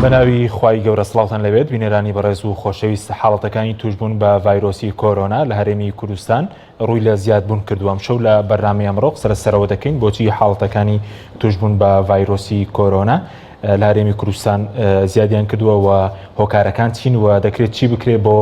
بەناوی خوای گەورە سڵاوتان لەوێت بینێرانی بەڕێز و خۆشەویست حاڵەتەکانی توشبوون بە ڤایرۆسی کۆرۆنا لە هەرێمی کوردستان ڕووی لە زیادبوون کردووە. ئەمشەو لە بەرنامەی ئەمڕۆ سەرەوە دەکەین بۆچی حاڵەتەکانی توشبوون بە ڤایرۆسی کۆرۆنا لە هەرێمی کوردستان زیادیان کردووە و هۆکارەکان چین و دەکرێت چی بکرێت بۆ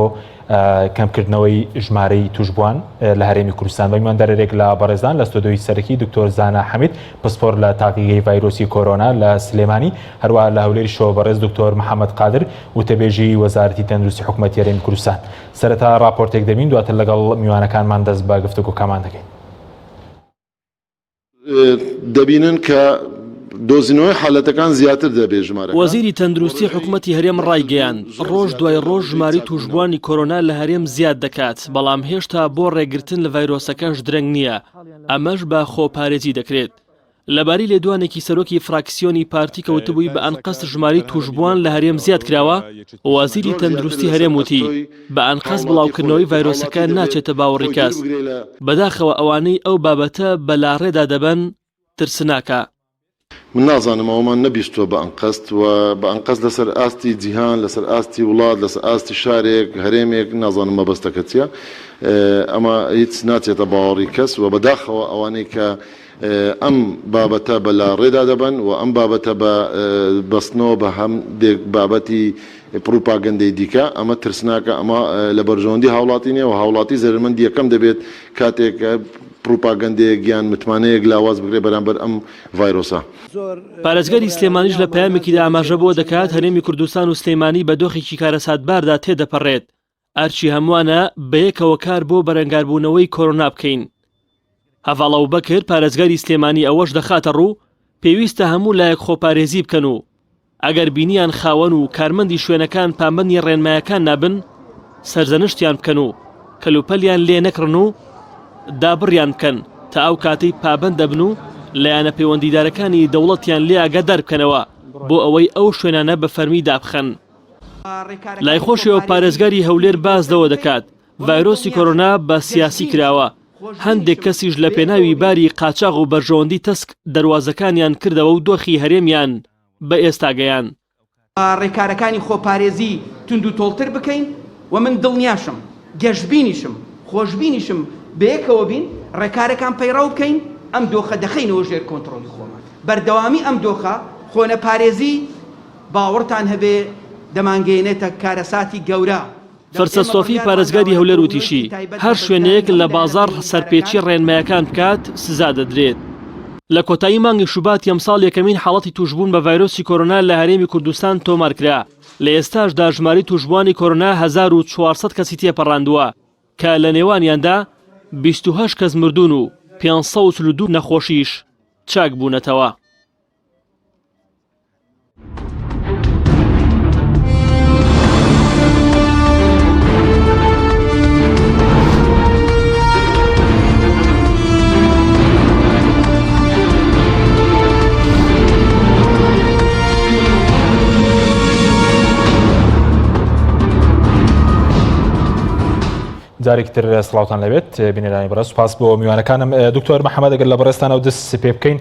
کەمکردنەوەی ژمارەی توشبووان لە هەرێمی کوردستان. بە میواندارێک لە بەڕێزان لە ستۆدیۆی سەرەکی دکتۆر زانا حەمید پسپۆر لە تاقیگەی ڤایرۆسی کۆرۆنا لە سلێمانی، هەروەها لە هەولێری شەوە بەڕێز دکتۆر محەممەد قادر وتەبێژی وەزارەتی تەندروستی حکوومەتی هەرێمی کوردستان. سەرەتا راپۆرتێک دەبین دواتر لەگەڵ میوانەکانمان دەست بە گفتوگۆکەمان دەکەین. دەبینن کە دۆزینەوەی حالەتەکان زیاتر دەبێت. ژمارە وەزیری تەندروستی حکوومەتی هەرێم ڕایگەیاند ڕۆژ دوای ڕۆژ ژماری توشبووانی کۆرۆنا لە هەرێم زیاد دەکات، بەڵام هێشتا بۆ ڕێگرتن لە ڤایرۆسەکەش درەنگ نییە، ئەمەش بە خۆپارێزی دەکرێت. لەباری لێدوانێکی سەرۆکی فراکسیۆنی پارتی کەوتبووی بە ئەنقەس ژماری توشبووان لە هەرێم زیاد کراوە، وەزیری تەندروستی هەرێم وتی بە ئەنقەس بڵاوکردنەوەی ڤایرۆسەکە ناچێتە باوەڕی کەس، بەداخەوە ئەوانەی ئەو بابەتە بەلاڕێدا دەبن ترسناکە. من نازانم ئەومان نەبیستووە بە ئەنقەست و بە ئەنقەست لەسەر ئاستی جیهان، لەسەر ئاستی وڵات، لەسەر ئاستی شارێک هەرێمێک نازانم مەبەستەکە چییە. ئەمە هیچ ناچێتە باوەڕی کەس و بەداخەوە ئەوانەی کە ئەم بابەتە بە ڕێدا دەبن و ئەم بابەتە بە بەستنەوە بە هەندێک بابەتی پروپاگەندەی دیکە ئەمە ترسناکە. ئەمە لە بەرژەوەندی هاوڵاتی نیە و هاوڵاتی زەرمەندی یەکەم دەبێت کاتێک پروپاگەندەیەک یان متمانەیەک لاواز بگرێ بەرامبەر ئەم ڤایرۆسە. پارێزگەری سلێمانیش لە پەیامێکیدا ئاماژە بۆ دەکات هەرێمی کوردستان و سلێمانی بە دۆخێکی کارەساتباردا تێدەپەڕێت، ئەرچی هەمووانە بەیەکەوە کار بۆ بەرەنگاربوونەوەی کۆرۆنا بکەین. هەڤاڵ ئەوبەکر پارێزگاری سلێمانی ئەوەش دەخاتە ڕوو پێویستە هەموو لایەک خۆپارێزی بکەن و ئەگەر بینیان خاوەن و کارمەندی شوێنەکان پامبەندی ڕێنمایەکان نابن سەرزەنشتیان بکەن و کەلوپەلیان لێ نەکڕن و دابڕیان بکەن تا ئەو کاتەی پابەند دەبن و لایەنە پەیوەندیدارەکانی دەوڵەتیان لێ ئاگادار بکەنەوە بۆ ئەوەی ئەو شوێنانە بە فەرمی دابخەن. لای خۆشیەوە پارێزگاری هەولێر بازدەوە دەکات ڤایرۆسی کۆرۆنا بە سیاسی کراوە، هەندێک کەسیش لە پێناوی باری قاچاغ و بەرژەوەندی تەسک دەواازەکانیان کردەوە و دۆخی هەرێمیان بە ئێستاگەیان. ڕێکارەکانی خۆپارێزی تونند و تۆڵتر بکەین و من دڵنیاشم گەشتبینیشم خۆشببینیشم بەیەکەوە بین ڕێکارەکان پەیڕاو بکەین ئەم دۆخە دەخینەوە ژێر کۆنتڕۆلی خۆمان. بەردەوامی ئەم دۆخە خۆنە پارێزی باوەڕتان هەبێ دەمانگەێنێتە کارەساتی گەورە. فەرسە سۆفی پارێزگاری هەولێر وتیشی هەر شوێنەیەک لە بازار سەرپێچی ڕێنمایەکان بکات سزا دەدرێت. لە کۆتایی مانگی شوبات ئەمساڵ یەکەمین حاڵەتی توشبوون بە ڤایرۆسی کۆرۆنا لە هەرێمی کوردستان تۆمار کرا. لە ئێستاشدا ژماری توشبووانی کۆرۆنا 1400 کەسی تێپەڕاندووە کە لە نێوانیاندا 28 کەس مردوون و 532 نەخۆشیش چاک بوونەتەوە. جارێکتر سڵاوتان لەوێت بینێرانی بەڕێز، سوپاس بۆ میوانەکانم. دکتۆر محەممەد ئەگەر لە بەڕێستانەوە دەست پێ بکەین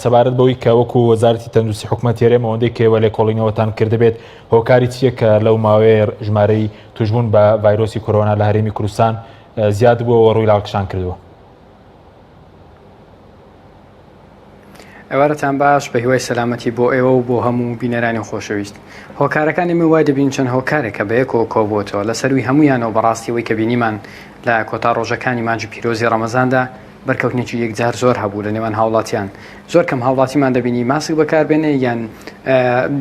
سەبارەت بەوەی کە وەکو وەزارەتی تەندروستی حکوومەتی هەرێم ئەوەندەی کێوە لێکۆڵینەوەتان کردبێت هۆکاری چییە کە لەو ماوەیە ژمارەی توشبوون بە ڤایرۆسی کۆرۆنا لە هەرێمی کوردستان زیاد بووە ڕووی لاڵکشان کردووە؟ ئێوارەتان باش بە هیوای سەلامەتی بۆ ئێوە و بۆ هەموو بینەرانی خۆشەویست. هۆکارەکانی من وای دەبین چەند هۆکارێکە بە یەکەوە کۆبووەوە لەسەروی هەمویانەوە بەڕاستیەوەی کە بینیمان لە کۆتا ڕۆژەکانی مانجی پیرۆزی ڕەمەزاندا بەرکەوتنێکی یەکجار زۆر هەبوو لە نێوان هاوڵاتیان. زۆر کەم هاوڵاتیمان دەبینی ماسک بەکاربێنێ یان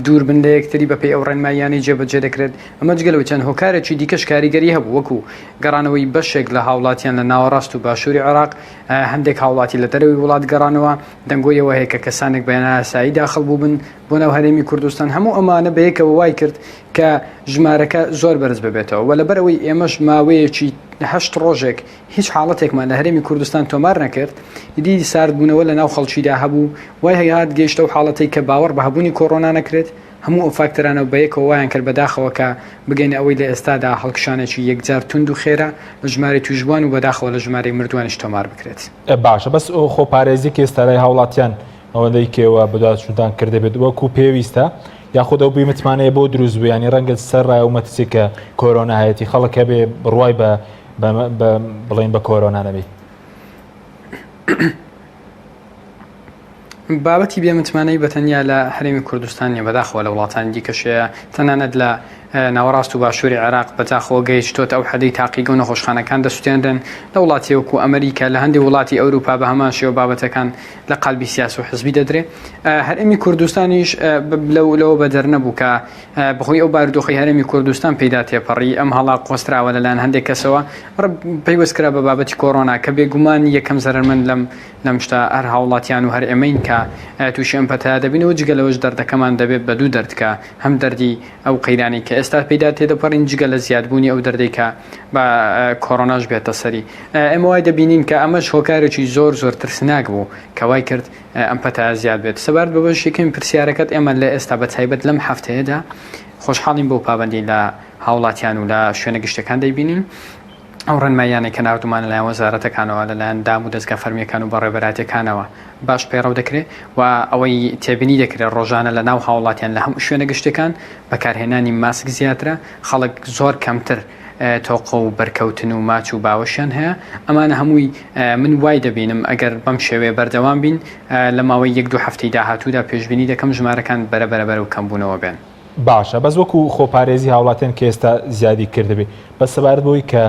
دوور بن لە یەکتری بەپێی ئەو ڕێنماییانەی جێبەجێ دەکرێت. ئەمە جگەلەوە چەند هۆکارێکی دیکەش کاریگەری هەبوو وەکو گەڕانەوەی بەشێک لە هاوڵاتیان لە ناوەڕاست و باشووری عێراق، هەندێک هاوڵاتی لە دەرەوەی وڵات گەڕانەوە دەنگۆیەوە هەیە کە کەسانێک بە یاسایی داخل بوو بن بۆ ناو هەرێمی کوردستان. هەموو ئەمانە بەیەکەوە وای کرد کە ژمارەکە زۆر بەرز ببێتەوە و لەبەرەوەی ئێمەش ماوەیەکی 8 ڕۆژێک هیچ حاڵەتێکمان لە هەرێمی کوردستان تۆمار نەکرد. دیدی ساردبوونەوە لە ناو خەڵکیدا هەبوو، وای هەیەات گەیشتە و حاڵەتەی کە باوەڕ بە هەبوونی کۆڕۆنا نەکرێت. هەموو ئەو فاکتەرانە بەیەکەوە وایان کرد بەداخەوە کە بگەین ئەوەی لە ئێستادا هەڵکشانێکی یەکجار تونند و خێرا لە ژمارەی توشبووان و بەداخەوە لە ژمارەی مردووانیش تۆمار بکرێت. باشە، بەس خۆپارێزی کە ئێستارای هاوڵاتیان ئەوەندەی کێوە بەدواتشتان کردێ بێت وەکو پێویستە یاخود ئەو بیمتمانەیە بۆ دروست بوو ینی ڕەنگە سەر ڕای و مەترسی کە کۆرۆنا هەیەی خەڵک هەبێ بڕوای بڵێن بە کۆرۆنا نەبێ. بابەتی بێمتمانەی بەتەنیا لە هەرێمی کوردستانی بەداخەوە لە وڵاتانی دیکەشەیە تەنانەت لە ناوەڕاست و باشووری عێراق بەجاخەوە گەیشتۆتە ئەو حەدەی تاقیگە و نەخۆشخانەکان دەسووتێنرن لە وڵاتی وەکو ئەمریکا لە هەندێک وڵاتی ئەوروپا بە هەمان شێوە بابەتەکان لە قەلبی سیاسی و حزبی دەدرێت. هەرێمی کوردستانیش لەوە بەدەر نەبوو کە بەخۆی ئەو بارودۆخی هەرێمی کوردستان پێدا تێپەڕی ئەم هەڵا قۆستراوە لەلایەن هەندێک کەسەوە پەیوەستکرا بە بابەتی کۆڕۆنا کە بێگومان یەکەم زەرمەند لەم شتا هەر هاوڵاتیان و هەر ئێمەین کە تووشی ئەم پەتایە دەبینەوە جگەلەوەش دەردەکەمان دەبێت بە دوو دەردکە هەم دەردی ئەو قەیرانی کە ئێستا پێدا تێدەپەڕین جگە لە زیادبوونی ئەو دەردەی کە بە کۆڕۆناش بێتە سەری. ئێمە وای دەبینین کە ئەمەش هۆکارێکی زۆر ترسناک بوو کە وای کرد ئەم پەتایە زیاد بێت. سەبارەت بە بەشێکم پرسیارەکەت ئێمە لە ئێستا بە تایبەت لەم هەفتەیەدا خۆشحاڵین بۆ پابەندی لە هاوڵاتیان و لە شوێنە گشتەکان دەیبینین. ئەو ڕێنماییانێک کە ناردومانە لایەن وەزارەتەکانەوە لەلایەن دام و دەستگا فەرمیەکان و بەڕێبەراتەکانەوە باش پەیڕەو دەکرێت و ئەوەی تێبینی دەکرێت ڕۆژانە لە ناو هاوڵاتیان لە هەموو شوێنە گشتەکان بەکارهێنانی ماسک زیاترە، خەڵک زۆر کەمتر تۆقە و بەرکەوتن و ماچ و باوەشیان هەیە. ئەمانە هەمووی من وای دەبینم ئەگەر بەم شێوەیە بەردەوام بین لە ماوەی 1-2 هەفتەی داهاتوودا پێشبینی دەکەم ژمارەکان بەرەبەر و کەمبوونەوە بێن. باشە بەس وەکو خۆپارێزی هاوڵاتیان کە ئێستا زیادی کردبێ بە سەبارەت بۆی کە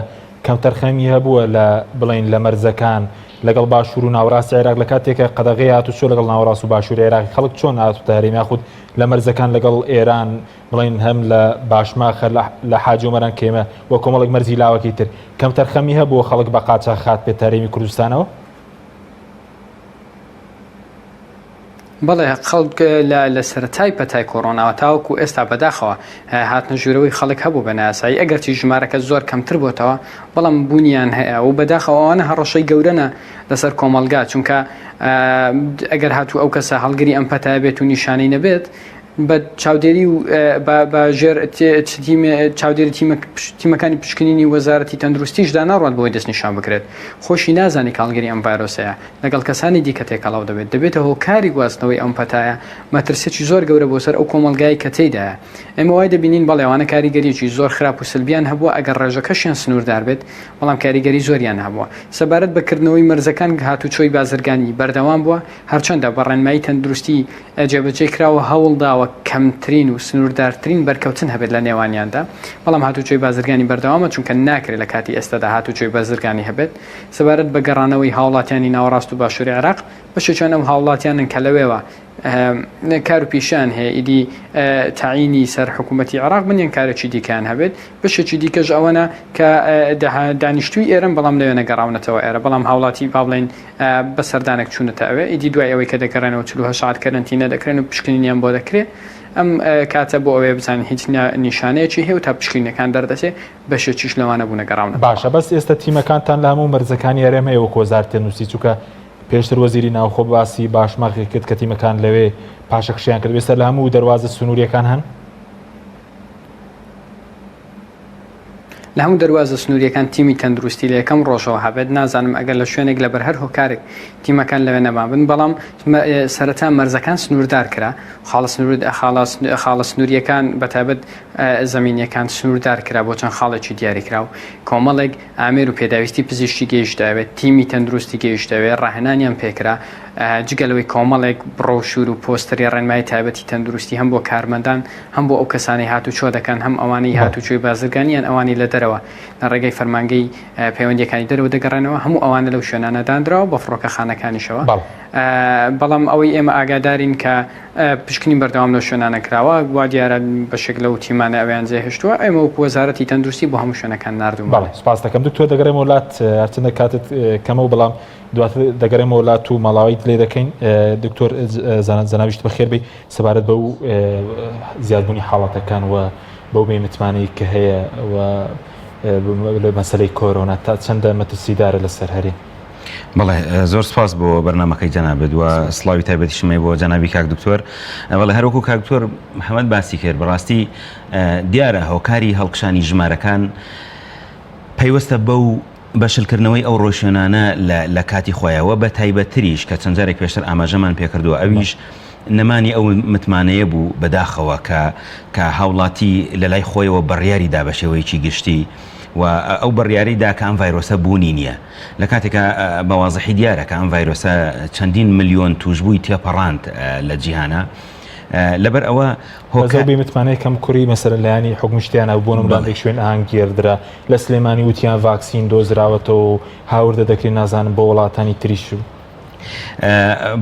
کەمتەرخەمی هەبووە لە بڵین لە مەرزەکان لەگەڵ باشوور و ناوەڕاستی عێراق لە کاتێکە قەدەغی هاتوچۆ لەگەڵ ناوەڕاست و باشووری عێراقی خەڵک چۆن هاتوتە هەرێمی یاخود لە مەرزەکان لەگەڵ ئێران بڵین هەم لە باشماخە لە حاجۆمەران کێمە وە کۆمەڵێک مەرزی لاوەکی تر کەمتەرخەمی هەبووە خەڵک بە قاچاق خات بێت هەرێمی کوردستانەوە؟ بەڵێ خەڵک لە سەرەتای پەتای کۆڕۆناوە تاوەکو ئێستا بەداخەوە هاتنە ژوورەوەی خەڵک هەبوو بە ناسایی ئەگەرچی ژمارەکە زۆر کەمتر بۆتەوە بەڵام بوونیان هەیە و بەداخەوەوانە هەڕەشەی گەورەنە لەسەر کۆمەلگا چونکە ئەگەر هاتوو ئەو کەسە هەڵگری ئەم پەتایە بێت و نیشانەی نەبێت بە چاودێری و بەژێر چاودێری تیمەکانی پشکنینی وەزارەتی تەندروستیشدا ناڕوات بۆی دەستنیشان بکرێت خۆشی نازانی کاڵگەری ئەم ڤایرۆسەیە لەگەڵ کەسانی دیکە تێکەڵاو دەبێتە هۆکاری گواستنەوەی ئەم پەتایە مەترسێکی زۆر گەورە بۆ سەر ئەو کۆمەلگای کە تێیدایە. ئێمە وای دەبینین بەڵێوانە کاریگەریی زۆر خراپ و سلبیان هەبووە ئەگەر ڕێژەکەشیان سنووردار بێت بەڵام کاریگەری زۆریان هەبووە. سەبارەت بەکردنەوەی مەرزەکان هاتوچۆی بازرگانی بەردەوام بووە هەرچەندە بە ڕێنمایی تەندروستی جێبەجێ کراوە هەوڵداوە کەمترین و سنووردارترین بەرکەوتن هەبێت لە نێوانیاندا بەڵام هاتوچۆی بازرگانی بەردەوامە چونکە ناکرێت لە کاتی ئێستادا هاتوچۆی بازرگانی هەبێت. سەبارەت بە گەڕانەوەی هاوڵاتیانی ناوەڕاست و باشووری عێراق بەشێکیان ئەم هاوڵاتیانن کە لەوێوە کار و پیشان هەیە ئیدی تعینی سەر حکوومەتی عێراق بنیان کارێکی دیکەیان هەبێت بەشێکی دیکەش ئەوەنە کە دانیشتووی ئێرن بەڵام لەوێ نەگەڕاونەتەوە ئێرە بەڵام هاوڵاتی با بڵێن بە سەردانێک چوونەتە ئەوێ ئیدی دوای ئەوەی کە دەگەڕێنەوە 48 ساعت کەرەنتینە دەکرێن و پشکنینیان بۆ دەکرێت. ئەم کاتە بۆ ئەوەیە بزانین هیچ نیشانەیەکی هەیە و تا پشکینەکان دەردەچێت بەشێکیش لەوانە بوو نەگەڕاونە. باشە بەس ئێستا تیمەکانتان لە هەموو مەرزەکانی هەرێم هەیە وەکو وەزارەتی تەندروستی چووکە پێشتر وەزیری ناوخۆ باسی باشماخی کرد کە تیمەکان لەوێ پاشەخشیان کرد بێسەر لە هەموو دەواازە سنووریەکان هەن لە هەموو دەواازە سنووریەکان تیمی تەندروستی لە یەکەم ڕۆژەوە هەبێت نازانم ئەگەر لە شوێنێک لە بەر هەر هۆکارێک تیمەکان لەوێ نەمابن بەڵام سەرەتا مەرزەکان سنووردار کرا خاڵە سنووریەکان بەتابەت زەمینیەکان سنووردار کرا بۆ چەند خاڵێکی دیاری کرا و کۆمەڵێک ئامێر و پێداویستی پزیشتی گەیشتاوێت تیمی تەندروستی گەیشتاوێت ڕاهێنانیان پێکرا جگەلەوەی کۆمەڵێک بڕۆشور و پۆستەری ڕێنمای تایبەتی تەندروستی هەم بۆ کارمەندان هەم بۆ ئەو کەسانی هاتوچۆ دەکەن هەم ئەوانەی هاتوچۆی بازرگانیان ئەوانی لە دەرەوە لە ڕێگەی فەرمانگەی پەیوەندیەکانی دەرەوە دەگەڕێنەوە هەموو ئەوانە لەو شوێنانە دانراوە بە فڕۆکەخانەکانیشەوە بەڵام ئەوەی ئێمە ئاگادارین کە پشکنی بەردەوام لە شوێنانە کراوە وا دیارە بەشێک لەو تیمانە ئەویان جێهێشتووە ئێمە وەکو وەزارەتی تەندروستی بۆ هەموو شوێنەکان ناردووە. سپاس دەکەم دکتۆر دەگەڕێمە وڵات هەرچەندە کاتت کەمە و بەڵام دواتر دەگەڕێمە وڵات و مەڵاویت لێ دەکەین. دکتۆر زەناویشت بەخێر بێ سەبارەت بە و زیادبوونی حاڵەتەکان و بەو بێمتمانەی کە هەیە و لە مەسەلەی کۆرۆنا تا چەندە مەترسیدارە لەسەر هەرێ. بەڵێ زۆر سپاس بۆ بەرنامەکەی جەنابێت وە سڵاوی تایبەتیشمەی بۆ جەنابی کاک دکتۆر. بەڵێ هەروەکو کاک دکتۆر محەممەد باسی کرد بەڕاستی دیارە هۆکاری هەڵکشانی ژمارەکان پەیوەستە بەو بەشلکردنەوەی ئەو ڕۆژێنانە لە کاتی خۆیەوە بە تایبەتریش کە چەند جارێک پێشتر ئاماژەمان پێکردووە ئەویش نەمانی ئەو متمانەیە بوو بەداخەوە کە هاوڵاتی لە لای خۆیەوە بڕیاریدا بە شێوەیەکی گشتی و ئەو بڕیاریدا کە ئەم ڤایرۆسە بوونی نییە لە کاتێکە بەوازەحی دیارە کە ئەم ڤایرۆسە چەندین ملیۆن توشببووی تێپەڕاند لە جیهانە لەبەر ئەوە هۆکەبی متمانەیە کەم کوڕی مەسەر لایانی حکومشتیانە بۆنم لاندێک شوێن ئاهانگێردرا لە سلێمانی وتیان ڤاکسین دۆزراوەتەوە و هاوردە دەکرێت نازانم بۆ وڵاتانی تریش و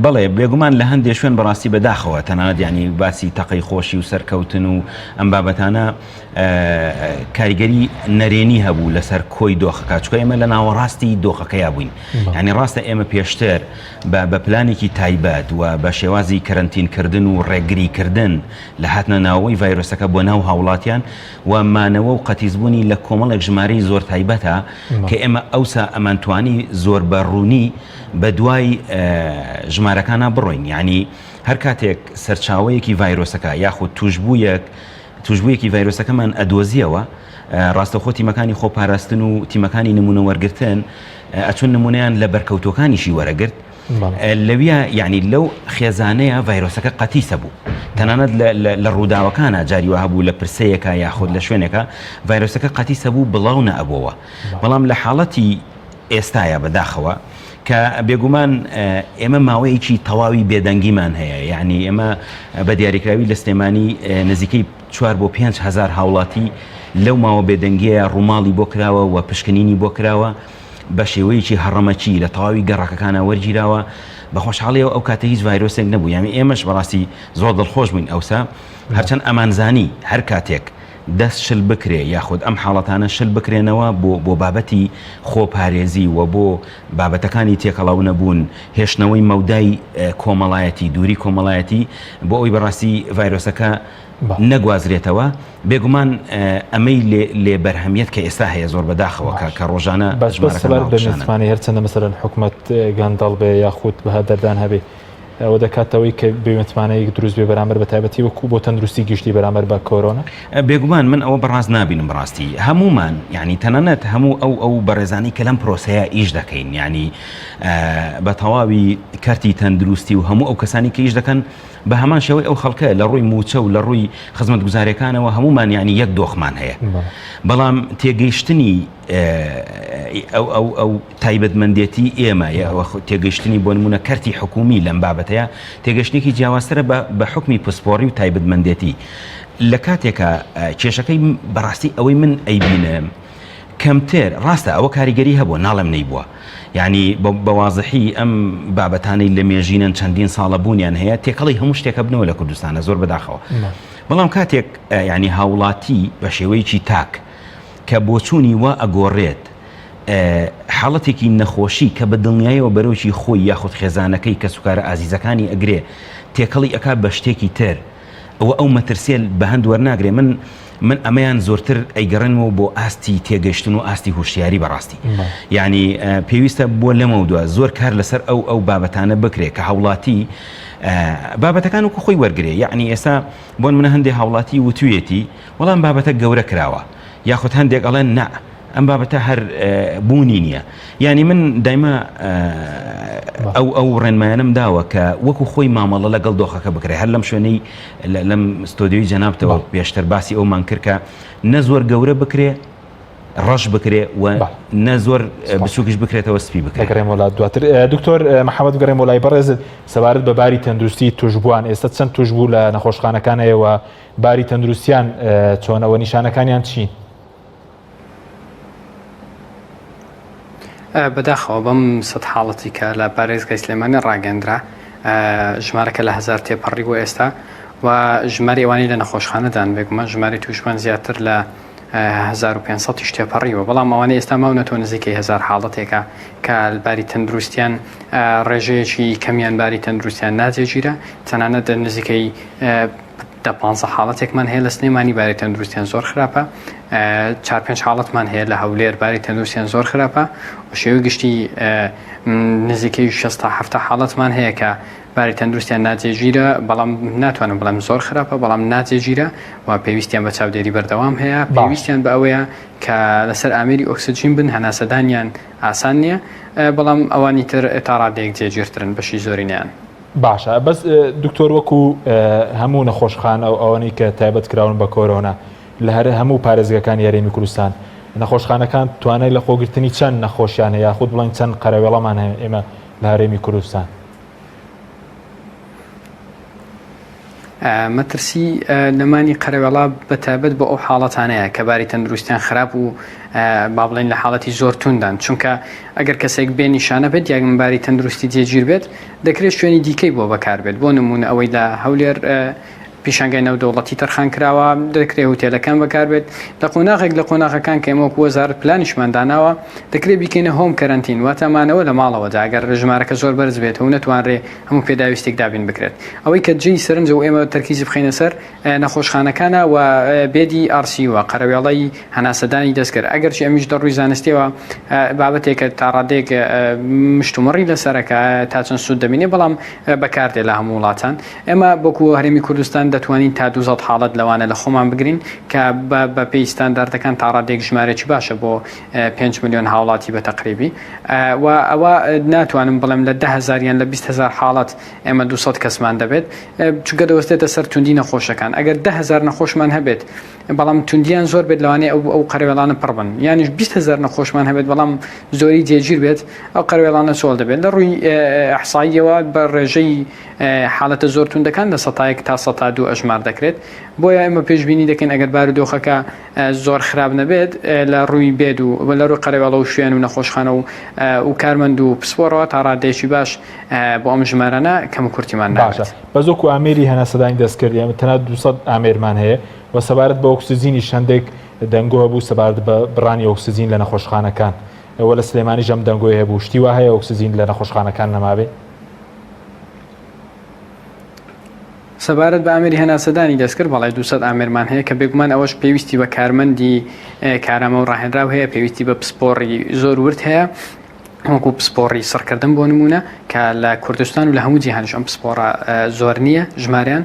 بەڵێ بێگومان لە هەندێک شوێن بەڕاستی بەداخەوە تەنانەت ینی باسی تەقەی خۆشی و سەرکەوتن و ئەم بابەتانە کاریگەری نەرێنی هەبوو لەسەر کۆی دۆخەکە چکە ئێمە لە ناوەڕاستی دۆخەکەیا بووین ینی ڕاستە ئێمە پێشتر بە پلانێکی تایبەت و بە شێوازی کەرەنتینکردن و ڕێگریکردن لە هاتنە ناوەی ڤایرۆسەکە بۆ ناو هاوڵاتیان و مانەوە و قەتیزبوونی لە کۆمەڵێک ژمارەی زۆر تایبەتە کە ئێمە ئەوسا ئەمانتوانی زۆر بەڕوونی بە دوای ژمارەکانە بڕۆین ینی هەر کاتێک سەرچاوەیەکی ڤایرۆسەکە یاخود توشببوویەکی ڤایرۆسەکەمان ئەدۆزیەوە ڕاستەخۆ تیمەکانی خۆپاراستن و تیمەکانی نمونە وەرگرتن ئەچون نمونەیان لە بەرکەوتەکانیشی وەرەگرت لەویە یعنی لەو خێزانەیە ڤایرۆسەکە قەتیسە بوو تەنانەت لە ڕووداوەکانە جاریوە هەبوو لە پرسەیەکە یاخود لە شوێنێکە ڤایرۆسەکە قەتیسە بوو بڵاو نەئەبووە بەڵام لە حاڵەتی ئێستایە بەداخەوە کە بێگومان ئێمە ماوەیەکی تەواوی بێدەنگیمان هەیە یعنی ئێمە بە دیاریکراوی لە سلێمانی نزیکەی 4 بۆ 5 هزار هاوڵاتی لەو ماوە بێدەنگیە ڕووماڵی بۆ کراوە و پشکنینی بۆ کراوە بە شێوەیەکی هەڕەمەچی لە تەواوی گەڕەکەکانە وەرگیراوە بە خۆشحاڵیەوە ئەو کاتە هیچ ڤایرۆسێک نەبوو یعنی ئێمەش بەڕاستی زۆر دڵخۆش بووین ئەوسا هەرچەند ئەمانزانی هەر کاتێک دەست شل بکرێ یاخود ئەم حاڵەتانە شل بکرێنەوە بۆ بابەتی خۆپارێزی و بۆ بابەتەکانی تێکەڵاو نەبوون هێشتنەوەی مەودای کۆمەڵایەتی دووری کۆمەڵایەتی بۆ ئەوی بەڕاستی ڤایرۆسەکە نەگوازرێتەوە بێگومان ئەمەی لێ بەرهەمیەت کە ئێستا هەیە زۆر بەداخەوە کە ڕۆژانە بەژمانەکانی هەرچەندە مەسەرەن حکوومەت گەندەڵ بێ یاخود بەها دەردان هەبێ ئەوە دەکاتەوەی کە بێمەتمانەیەک دروست بێ بەرامبەر بە تایبەتی وەکو بۆ تەندروستی گشتی بەرامبەر بە کۆرۆنا بێگومان من ئەوە بەڕاست نابینم بڕاستی هەمومان ینی تەنانەت هەموو ئەو بەڕێزانی کە لەم پرۆسەیە ئیش دەکەین ینی بە تەواوی کەرتی تەندروستی و هەموو ئەو کەسانی کە ئیش دەکەن بە هەمان شێوەی ئەو خەڵکە لە ڕووی موچە و لە ڕووی خزمەت گوزارەکانەوە هەمومان ینی یەک دۆخمان هەیە بەڵام تێگەیشتنی ئەو تایبەتمەندێتی ئێمە تێگەیشتنی بۆ نمونە کەرتی حکومی لەم بابەتەیە تێگەشتێکی جیاوازترە بە حکمی پسپۆڕی و تایبەتمەندێتی لە کاتێکە کێشەکەی بەڕاستی ئەوەی من ئەیبینە کەمتر ڕاستە ئەوە کاریگەری هەبووە ناڵم نەیبووە یعنی بەوازەحی ئەم بابەتانەی لە مێژینن چەندین ساڵە بوونیان هەیە تێکەڵی هەموو شتێکە بنەوە لە کوردستانە زۆر بەداخەوە بەڵام کاتێک ینی هاوڵاتی بە شێوەیەکی تاک کە بۆچوونی وا ئەگۆڕێت حاڵەتێکی نەخۆشی کە بە دڵنیایەوە بەرەوکی خۆی یاخود خێزانەکەی کە سوکارە ئازیزەکانی ئەگرێ تێکەڵی ئەکا بە شتێکی تر ئەو مەترسێل بە هەند وەرناگرێ من ئەمەیان زۆرتر ئەیگەڕنەوە بۆ ئاستی تێگەشتن و ئاستی هوشیاری بەڕاستی یعنی پێویستە بۆ لەمەودووە زۆر کار لەسەر ئەو بابەتانە بکرێت کە هاوڵاتی بابەتەکان وکو خۆی وەرگێ یعنی ئێستا بۆن منە هەندێک هاوڵاتی وتوێتی وەڵام بابەتە گەورە کراوە یاخود هەندێک ئەڵێن نا ئەم بابەتە هەر بوونی نییە ینی من دایما ئەو ڕێنمایانم داوە کە وەکو خۆی مامەڵە لەگەڵ دۆخەکە بکرێ هەر لەم شوێنەی لەم ستۆدیۆی جەنابتەوە پێشتر باسی ئەومان کرد کە نە زۆر گەورە بکرێ ڕەش بکرێ و نە زۆر بچووکیش بکرێتەوە سپی بکرێت وڵات دواتر دکتۆر محەممەد گەڕێم وڵای بەڕێزت سەبارەت بە باری تەندروستی توشبووان ئێستا چەند توشبوو لە نەخۆشخانەکانەوە باری تەندروستیان چۆنەوە نیشانەکانیان چی؟ بەداخەوە بەم سەد حاڵەتی کە لە پارێزگای سلێمانی ڕاگەندرا ژمارەکە لە 1000 تێپەڕی بۆ ئێستا و ژماری ئەوانی لە نەخۆشخانەدان بێگومان ژماری توشمان زیاتر لە 1500 تێپەڕیەوە بەڵام ئەوانەی ئێستا ماونەتەوە نزیکەی 1000 حاڵەتێکە کە باری تەندروستیان ڕێژەیەکی کەمیان باری تەندروستیان ناجێگیرە تەنانەت نزیکەی 15 حاڵەتێکمان هەیە لە سلێمانی باری تەندروستیان زۆر خراپە 4-5 حاڵەتمان هەیە لە هەولێر باری تەندروستیان زۆر خراپە و شێوەی گشتی نزیکەی 6-7 حاڵەتمان هەیە کە باری تەندروستیان ناجێگیرە بەڵام ناتوانم بڵام زۆر خراپە بەڵام ناجێگیرە و پێویستیان بە چاودێری بەردەوام هەیە پێویستیان بە ئەوەیە کە لەسەر ئامێری ئۆکسجین بن هەناسەدانیان ئاسان نییە بەڵام ئەوانی تر ئێتاڕادێک جێگیرترن بەشی زۆرینیان باشە بەس دکتۆر وەکو هەموو نەخۆشخانە ئەو ئەوانەی کە تایبەت کراون بە کۆرۆنا لە هەر هەموو پارێزگەکانی یاریمی کوردستان نەخۆشخانەکان توانای لە خۆگرتنی چەند نەخۆشیان هەیە یاخود بڵین چەند قەرەوێڵەمان هەیە ئێمە لە هەرێمی کوردستان؟ مەترسی نەمانی قەرەوێڵا بەتایبەت بۆ ئەو حاڵەتانەیە کە باری تەندروستیان خراپ و با بڵین لە حاڵەتی زۆر توندان چونکە ئەگەر کەسێک بێ نیشانە بێت یاگەن باری تەندروستی جێگیر بێت دەکرێت شوێنی دیکەی بۆ بەکار بێت بۆ نمونە ئەوەی لە هەولێر پیشانگای نەودەوڵەتی تەرخان کراوە دەکرێت هوتێلەکان بەکاربێت لە قۆناغێک لە قۆناغەکان کە ئێمە وەکو وەزارەت پلانیشمان داناوە دەکرێت بیکەینە هۆم کەرەنتین واتەمانەوە لە ماڵەوەدا ئەگەر ژمارەکە زۆر بەرز بێت و نەتوانرێ هەموو پێداویستێک دابین بکرێت ئەوەی کە جێی سەرنج و ئێمە تەرکیزی بخینە سەر نەخۆشخانەکانە و بێدی ئارسی وە قەرەوێڵەی هەناسەدانی دەستکرد ئەگەرچی ئەمیش دەڕووی زانستیەوە بابەتێکە تا ڕادێک مشتومەڕی لەسەرەکە تا چەند سوود دەبینێ بەڵام بەکاردێ لە هەموو وڵاتان ئێمە بۆکو هەرێمی کوردستان دەتوانین تا 200 حاڵەت لەوانە لە خۆمان بگرین کە بە پێی ستانداردەکان تا ڕادێک ژمارەی باشە بۆ 5 میلیۆن هاوڵاتی بە تەقریبی و ئەوە ناتوانم بڵێم لە 10,000 یان لە 20,000 حاڵەت ئێمە 200 کەسمان دەبێت چونکە دەوەستێتە سەر توندی نەخۆشەکان ئەگەر 10,000 نەخۆشمان هەبێت بەڵام توندیان زۆر بێت لەوانەیە ئەو قەرەوێڵانە پڕ بن یانیش 20,000 نەخۆشمان هەبێت بەڵام زۆری جێگیر بێت ئەو قەرەوێڵانە سۆڵ دەبێت لە ڕووی ئەحساییەوە بە ڕێژەی حاڵەتە زۆر توندەکان لە 100 تا 102 ئەژمار دەکرێت بۆیە ئێمە پێشبینی دەکەین ئەگەر بارودۆخەکە زۆر خراپ نەبێت لە ڕووی بێت و لە ڕووی قەرەوێڵە و شوێن و نەخۆشخانە و کارمەند و پسپۆرەوە تا ڕادێکی باش بۆ ئەم ژمارانە کەم و کورتیمان نابێت. بەزۆکو ئامێری هەناسەدانی دەستکرد ئێمە تەنها 200 ئامێرمان هەیە و سەبارەت بە ئۆکسسیجینی شەندێک دەنگۆ بوو سەبارەت بە بڕانی ئۆکسسیجین لە نەخۆشخانەکان ئەوە لە سلێمانی ژەم دەنگۆی هەبوو شتی وا هەیە ئۆکسسیجین لە نەخۆشخانەکان نەمابێ؟ سەبارەت بە ئامێری هەناسەدانی دەستکرد بەڵای 200 ئامێرمان هەیە کە بێگومان ئەوەش پێویستی بە کارمەندی کارامە و ڕاهێنراو هەیە پێویستی بە پسپۆڕی زۆر ورد هەیە وەکو پسپۆڕی سەرکردن بۆ نمونە کە لە کوردستان و لە هەموو جیهانیش ئەم پسپۆڕە زۆر نییە ژماریان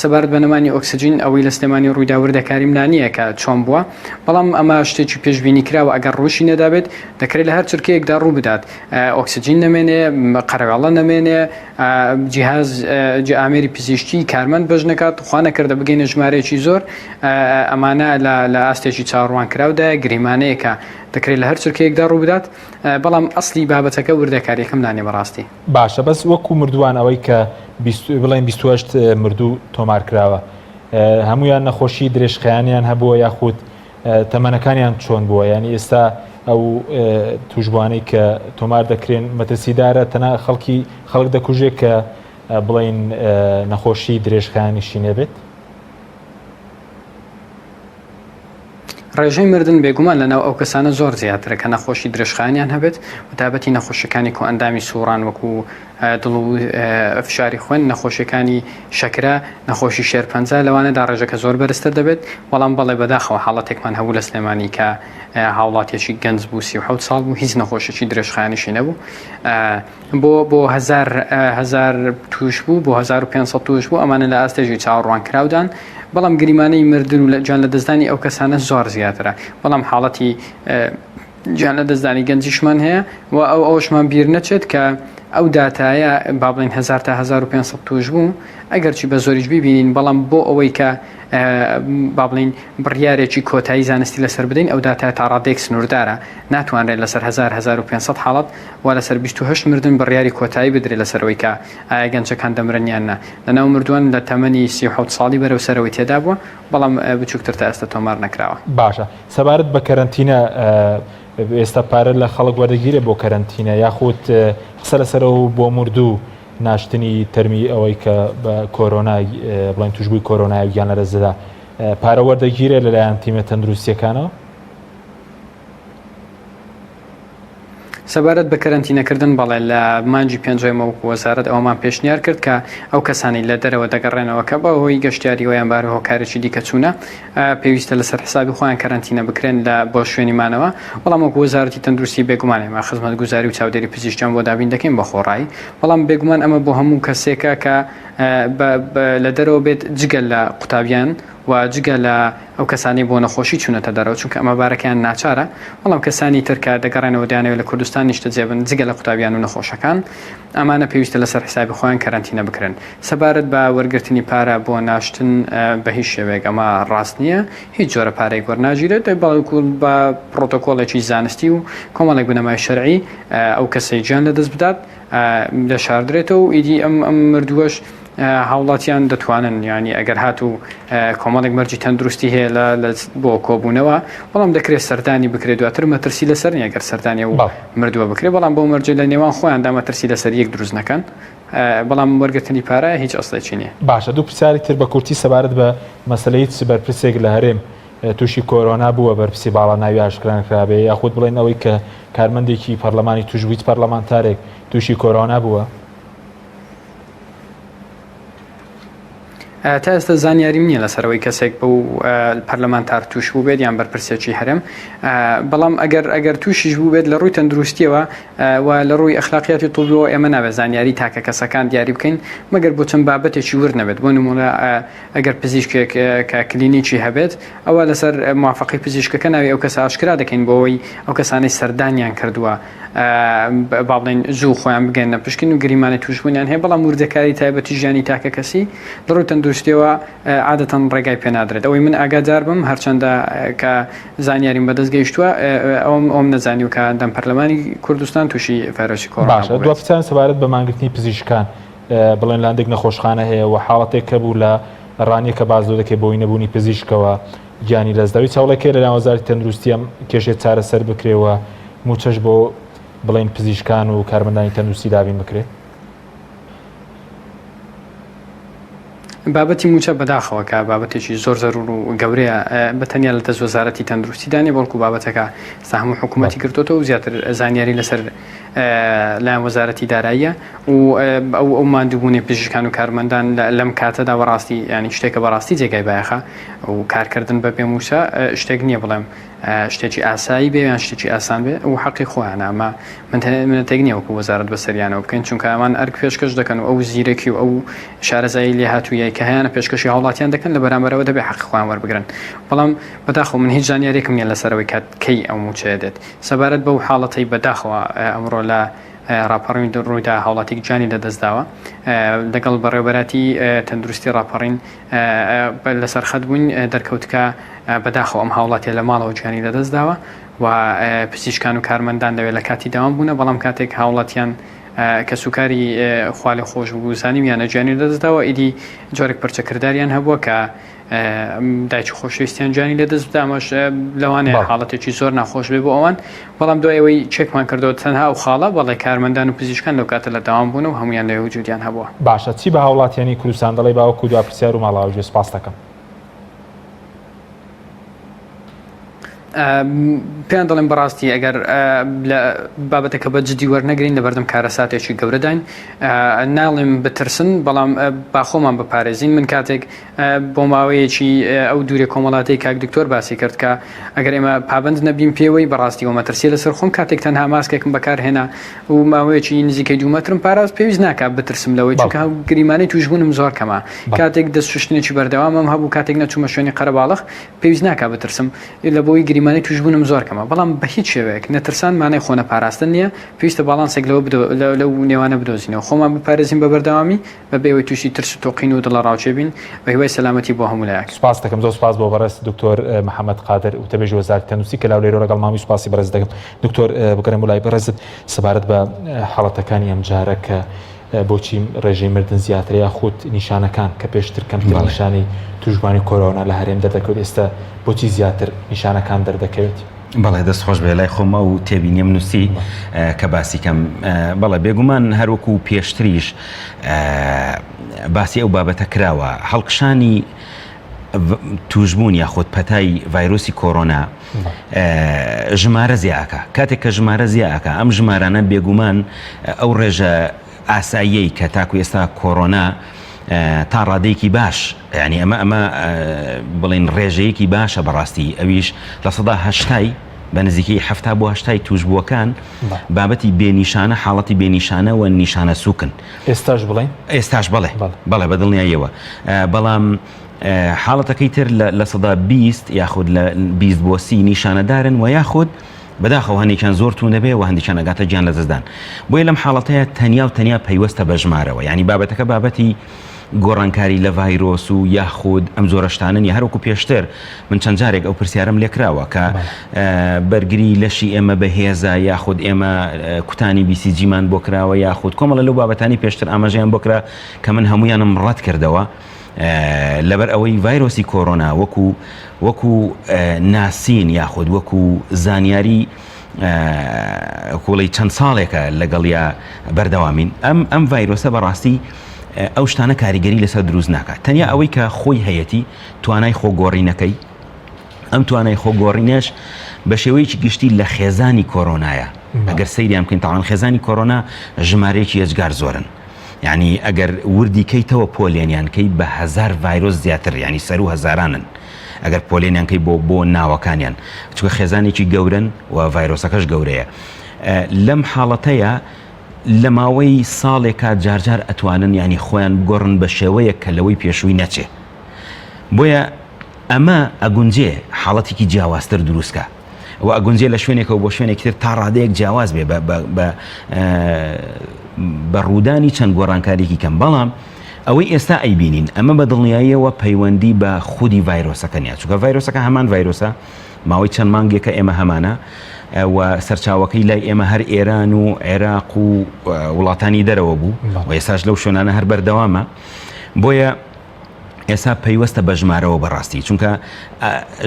سەبارەت بە نەمانی ئۆکسسیجین ئەوەی لە سلێمانی ڕوویدا وردەکاریمدا نییە کە چۆن بووە بەڵام ئەمە شتێکی پێشبینی کراوە ئەگەر ڕووشی نەدابێت دەکرێت لە هەر چرکەیەکدا ڕوو بدات ئۆکسسیجین نەمێنێ قەرەوێڵە نەمێنێ جیهاز ئامێری پزیشکی کارمەند بەش نەکات خوا نەکردە بگەینە ژمارەیەکی زۆر ئەمانە لە ئاستێکی چاڕوان کراودایە گریمانەیەکە دەکرێت لە هەر چرکەیەکدا ڕوو بدات بەڵام ئەسلی بابەتەکە وردەکاریەکەم نانێ بەڕاستی باشە بەس وەکو مردووان ئەوەی کە بڵێن 28 مردوو تۆمار کراوە هەمویان نەخۆشی درێژخەیانیان هەبووە یاخود تەمەنەکانیان چۆن بووە ینی ئێستا ئەو توشبوانەی کە تۆمار دەکرێن مەترسیدارە تەنها خەڵک دەکوژێت کە بڵین نەخۆشی درێژخەیانیشی نەبێت؟ ڕێژەی مردن بێگومان لەناو ئەو کەسانە زۆر زیاترە کە نەخۆشی درێژخانیان هەبێت و تابەتی نەخۆشیەکانی کۆ ئەندامی سووران وەکو دڵ و فشاری خوێن نەخۆشیەکانی شەکرە نەخۆشی شێرپەنجە لەوانەدا ڕێژەکە زۆر بەرزتر دەبێت بەڵام بەڵێ بەداخەوە حاڵەتێکمان هەبوو لە سلێمانی کە هاوڵاتیەکی گەنج بوو 37 ساڵ بوو هیچ نەخۆشیی درێژخانیشی نەبوو بۆ 1000 توش بوو بۆ 1500 توش بوو ئەمانە لە ئاستێژی چاوەڕوان کراودان بەڵام گریمانەی مردن و جان لە دەستدانی ئەو کەسانە زۆر زیاترە بەڵام حاڵەتی جان لە دەستدانی گەنجیشمان هەیە و ئەوشمان بیر نەچێت کە ئەو داتایە با بڵین 1000 تا 1500 توش بوو ئەگەرچی بە زۆریش ببینین بەڵام بۆ ئەوەی کە با بڵین بڕیارێکی کۆتایی زانستی لەسەر بدەین ئەو داتای تا ڕادێک سنووردارە ناتوانرێت لەسەر 1500 حاڵەت و لەسەر 28 مردن بڕیاری کۆتایی بدرێت لەسەرەوەی کە ئایا گەنجەکان دەمرنیاننا لەناو مردووان لە تەمەنی 37 ساڵی بەرەوسەرەوەی تێدا بووە بەڵام بچووکتر تا ئێستا تۆمار نەکراوە. باشە سەبارەت بە کەرەنتینە ئێستا پارە لە خەڵک وەردەگیرێ بۆ کەرەنتینە یاخود قسە لەسەرەوە بۆ مردوو ناشتنی تەرمی ئەوەی کە بە کۆرۆنای بڵین توشبووی کۆرۆنای گیان لە دەستدا پارە وەردەگیرێ لەلایەن تیمە تەندروستیەکانەوە؟ سەبارەت بە کەرەنتینەکردن بەڵێ لە مانجی پێنجەمە و وەزارەت ئەومان پێشنیار کرد کە ئەو کەسانی لە دەرەوە دەگەڕێنەوە کە بەهۆی گەشتیاری ویان بار هۆکارێکی دیکە چوونە پێویستە لەسەر حسابی خۆیان کەرەنتینە بکرێن بۆ شوێنیمانەوە بەڵام وەکو وەزارەتی تەندروستی بێگومانە ئێمە خزمەتگوزاری و چاودێری پزیشکیان بۆ دابین دەکەین بە خۆڕایی بەڵام بێگومان ئەمە بۆ هەموو کەسێکە کە لە دەرەوە بێت جگەل لە قوتابیان و و جگە لە ئەو کەسانی بۆ نەخۆشی چوونەتە دەرەوە چونکە ئەمە بارەکەیان ناچارە بەڵام کەسانی ترکە دەگەڕێنەوە دەیانەوە لە کوردستان نیشتە جێبن جگە لە قوتابیان و نەخۆشەکان ئەمانە پێویستە لەسەر حسابی خۆیان کەرەنتینە بکرن سەبارەت بە وەرگرتنی پارە بۆ ناشتن بە هیچ شێوەیەک ئەمە ڕاست نییە هیچ جۆرە پارەی وەرناگیرێت بەڵکو بە پرۆتۆکۆڵێکی زانستی و کۆمەڵێک بنەمای شەرعی ئەو کەسەی گیان لەدەست بدات لە شاردرێتەوە و ئیدی ئەم مردووەش هاوڵاتیان دەتوانن ینی ئەگەر هات و کۆمەڵێک مەرجی تەندروستی هەیە بۆ کۆبوونەوە بەڵام دەکرێت سەردانی بکرێت دواتر مەترسی لەسەر نیە گەر سەردانی و مردووە بکرێت بەڵام بۆ مەرجە لە نێوان خۆیاندا مەترسی لەسەر یەک دروست نەکەن بەڵام وەرگرتنی پارە هیچ ئەسڵێکی نییە باشە دوو پرسیاری تر بە کورتی سەبارەت بە مەسلەی بەرپرسێک لە هەرێم تووشی کۆرۆنا بووە بەرپرسی باڵا ناوی ئاشکران کرابێ یاخود بڵێن ئەوەی کە کارمەندێکی پەرلەمانی توشبوویت پەرلەمانتارێک تووشی کۆرۆنا بووە تا ئێستا زانیاریم نییە لەسەرەوەی کەسێک بە پەرلەمانتار توش بوو بێت یان بەرپرسێکی هەرێم بەڵام ئەگەر تووشیش بوو بێت لە ڕووی تەندروستیەوە و لە ڕووی ئەخلاقیاتی توڵبیەوە ئێمە نابێت زانیاری تاکە کەسەکان دیاری بکەین مەگەر بۆ چەند بابەتێکی ور نەبێت بۆ نمونە ئەگەر پزیشکێک کە کلینیکی هەبێت ئەوە لەسەر موافقی پزیشکەکە ناوی ئەو کەسە ئاشکرا دەکەین بۆەوەی ئەو کەسانەی سەردانیان کردووە با بڵێن زوو خۆیان بگەنە پشکین و گریمانی توشبوونیان هەیە بەڵام وردەکاری تایبەتی ژیانی تاکە کەسی لە ڕووی تەندروستیەوە عادەتەن ڕێگای پێنادرێت ئەوەی من ئاگادار بم هەرچەندە کە زانیاریم بەدەست گەیشتووە ئەوم نەزانی و کە دەم پەرلەمانی کوردستان تووشی ڤایرۆسی کۆڕۆنا باشە دوو پرسیان سەبارەت بە مانگرتنی پزیشکان بڵێن لاندێک نەخۆشخانە هەیە و حاڵەتێک کە بوو لە ڕانیە کە باز دەکەی بۆی نەبوونی پزیشکەوە گیانی لەزداوی چاوڵێکی لە وەزارەتی تەندروستی ئەم کێشێت چارەسەر بکرێەوە موچەش بۆ بڵێن پزیشکان و کارمەندانی تەندروستی دابین بکرێت بابەتی موچە بەداخەوە کە بابەتێکی زۆر زەرور و گەورەیە بەتەنیا لە دەست وەزارەتی تەندروستیدانی بەڵکو بابەتەکە ساهم حکوومەتی کردوتەوە و زیاتر زانیاری لەسەر لایەن وەزارەتی داراییە و ئەو ماندووبوونی پزیشکان و کارمەندان لەم کاتەدا بەڕاستی ینی شتێکە بەڕاستی جێگای بایەخە و کارکردن بە پێ موچە شتێک نییە بڵێم شتێکی ئاسایی بێ یان شتێکی ئاسان بێ و حەقی خۆیانە ئەمە منەتێک نییە وەکو وەزارەت بەسەریانەوە بکەین چونکە ئەمان ئەرک پێشکەش دەکەن و ئەو زیرەکی و ئەو شارەزایی لێ هاتوویە کە هەیەە پێشکەشی هاوڵاتیان دەکەن لە بەرامبەرەوە دەبێ حەقی خۆیان وەربگرن بەڵام بەداخەوە من هیچ زانیارێکم نییە لەسەرەوەی کات کەی ئەو موچەیە دێت سەبارەت بەو حاڵەتەی بەداخەوە ئەمڕۆ لە ڕاپەڕین ڕوویدا هاوڵاتێک جانی لەدەستداوە لەگەڵ بەڕێوەبەراتی تەندروستی ڕاپەڕین لەسەر خەت بووین دەرکەوتکە بەداخەوە ئەم هاوڵاتیە لە ماڵەوە جیانی لەدەستداوە و پزیشکان و کارمەندان دەوێت لە کاتی داوام بوونە بەڵام کاتێک هاوڵاتیان کە سوکاری خوالی خۆش بوو زانیم یانە گیانی لەدەستداوە ئیدی جۆرێک پرچەکرداریان هەبووە کە دایکی خۆشەویستیان جانی لەدەست بدامەش لەوانەیە حاڵەتێکی زۆر ناخۆش بێ بۆ ئەوان بەڵام دوایەوەی چێکمان کردەوە تەنها و خاڵە بەڵێ کارمەندان و پزیشکان لەو کاتە لە داوام بوون و هەمویان لە وجودیان هەبووە باشە چی بە هاوڵاتیانی کوردستان دەڵێ باوەکو دو پرسیار و ماڵاوی سپاس دەکەم پێیان دەڵێن بەڕاستی ئەگەر بابەتەکە بە جدی وەرنەگرین لە بەردەم کارەساتێکی گەورەداین ناڵێم بترسن بەڵام باخۆمان بپارێزین من کاتێک بۆ ماوەیەکی ئەو دوورێ کۆمەڵاتی کاک دکتۆر باسی کرد کە ئەگەر ئێمە پابند نەبین پێوەی بەڕاستی و مەترسی لەسەر خۆم کاتێک تەنها ماسکێکم بەکارهێنا و ماوەیەکی نزیکەی 2 مەترم پاراست پێویست ناکات بترسم لەوەی چونکە گریمانەی توشبوونم زۆر کەمە کاتێک دەست شوشتنێکی بەردەوامم هەبوو کاتێک نەچوومە شوێنی قەرەباڵغ پێویست ناکات بترسم لە بۆی گریمانەی توشبوونم زۆر کەمە بەڵام بە هیچ شێوەیەک نەترسان مانای خۆنە پاراستن نییە پێویستە باڵانسێک لەو نێوانە بدۆزینەوە خۆمان بپارێزین بە بەردەوامی بە بێەوەی تووشی ترس و تۆقین و دڵە ڕاوچێ بین بە هیوای سەلامەتی بۆ هەموو لایەک سپاس دەکەم زۆر سپاس بۆ بەڕێز دکتۆر محەممەد قادر و تەبێژ وەزارەتی تەندروستی کە لاو لێرە لەگەڵ مامی سوپاسی بەڕێز دەکەم دکتۆر بگەڕێم وڵای بەڕێزت سەبارەت بە حاڵەتەکانی ئەم جارە کە بۆچی ڕێژەی مردن زیاتر یاخود نیشانەکان کە پێشتر کەمتر نیشانی توشبانی کۆرۆنا لە هەرێم دەردەکەوت ئێستا بۆچی زیاتر نیشانەکان دەردەکەوێت بەڵێ دەست خۆش بێ لای خۆمە و تێبینیم نووسی کە باسی کەم بەڵێ بێگومان هەروەکو پێشتریش باسی ئەو بابەتە کراوە هەڵقشانی توشبوون یاخود پەتای ڤایرۆسی کۆرۆنا ژمارە زیاکە کاتێک کە ژمارە زیاکە ئەم ژمارانە بێگومان ئەو ڕێژە ئاساییەی کە تاکو ئێستا کۆرۆنا تا ڕادەیەکی باش ینی ئەمە بڵێن ڕێژەیەکی باشە بەڕاستی ئەویش لە 80 بە نزیکەی 70 بۆ 80 توشبووەکان بابەتی بێنیشانە حاڵەتی بێنیشانە و نیشانە سوکن ئێستاش بڵێ ئێستاش بڵێ بەڵێ بە دڵنیاییەوە بەڵام حاڵەتەکەی تر لە سەدا 20 یاخود لە 20 بۆ 30 نیشانەدارن و یاخود بەداخەوە هەندێکیان زۆر توون دەبێ و هەندێکیان ئەگاتە گیان لە دەستدان بۆیە لەم حاڵەتەیە تەنیا پەیوەستە بە ژمارەوە یعنی بابەتەکە بابەتی گۆڕانکاری لە ڤایرۆس و یاخود ئەم زۆرەشتانن یا هەروکو پێشتر من چەند جارێک ئەو پرسیارم لێکراوە کە بەرگری لەشی ئێمە بەهێزە یاخود ئێمە کوتانی بیسیجیمان بۆ کراوە یاخود کۆمەڵە لەو بابەتانی پێشتر ئاماژەیان بۆ کرا کە من هەمویانم ڕەت کردەوە لەبەر ئەوەی ڤایرۆسی کۆرۆنا وەکو ناسین یاخود وەکو زانیاری کۆڵی چەند ساڵێکە لەگەڵیا بەردەوامین ئەم ڤایرۆسە بەڕاستی ئەو شتانە کاریگەری لەسەر دروست ناکات تەنیا ئەوەی کە خۆی هەیەی توانای خۆگۆڕینەکەی ئەم توانای خۆگۆڕینەش بە شێوەیەکی گشتی لە خێزانی کۆرۆنایە ئەگەر سەیریان بکەین تاوان خێزانی کۆرۆنا ژمارەیەکی ئەجگار زۆرن یعنی ئەگەر وردی کەیتەوە پۆلێنیانکەی بە 1000 ڤایرۆس زیاتر ینی سەر و هەزارانن ئەگەر پۆلێنیانکەی بۆ ناوەکانیان چونکە خێزانێکی گەورن و ڤایرۆسەکەش گەورەیە لەم حاڵەتەیە لە ماوەی ساڵێکا جارجار ئەتوانن ینی خۆیان بگۆڕن بە شێوەیە کە لەوەی پێشووی نەچێ بۆیە ئەمە ئەگونجێ حاڵەتێکی جیاوازتر دروستکە و ئەگونجێ لە شوێنێکەوە بۆ شوێنێکی تر تا ڕادەیەک جیاواز بێ بە ڕوودانی چەند گۆڕانکارێکی کەم بەڵام ئەوەی ئێستا ئەیبینین ئەمە بە دڵنیاییەوە پەیوەندی بە خودی ڤایرۆسەکە نیە چونکە ڤایرۆسەکە هەمان ڤایرۆسە ماوەی چەند مانگێکە ئێمە هەمانە و سەرچاوەکەی لای ئێمە هەر ئێران و عێراق و وڵاتانی دەرەوە بوو و ئێساش لەو شوێنانە هەر بەردەوامە بۆیە ئێستا پەیوەستە بە ژمارەوە بەڕاستی چونکە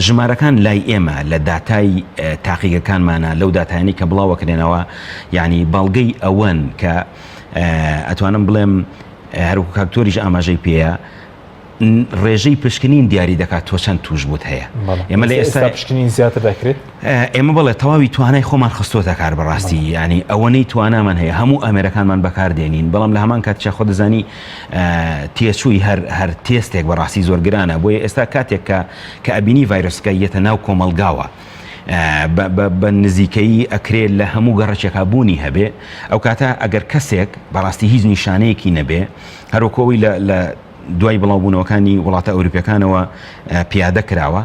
ژمارەکان لای ئێمە لە داتای تاقیگەکانمانە لەو داتایانی کە بڵاوەکرێنەوە یعنی بەڵگەی ئەوەن کە ئەتوانم بڵێم هەروکو کاکتۆریش ئاماژەی پێەیە ڕێژەی پشکنین دیاری دەکات تۆ چەند توش بوت هەیە ئێمە لە ئێستا پشکنین زیاتر دەکرێت ئێمە بڵێ تەواوی توانای خۆمان خستۆتە کار بەڕاستی ینی ئەوەنەی توانامان هەیە هەموو ئەمریکانمان بەکاردێنین بەڵام لە هەمان کاتیە خۆ دەزانی تێچووی هەر تێستێک بەڕاستی زۆر گرانە بۆیە ئێستا کاتێک کە ئەبینی ڤایرۆسەکە یەتە ناو کۆمەلگاوە بە نزیکەی ئەکرێت لە هەموو گەڕەکێکا بوونی هەبێ ئەو کاتە ئەگەر کەسێک بەڕاستی هیچ نیشانەیەکی نەبێ هەروکۆی لە دوای بڵاوبوونەوەکانی وڵاتە ئەوروپیەکانەوە پیادە کراوە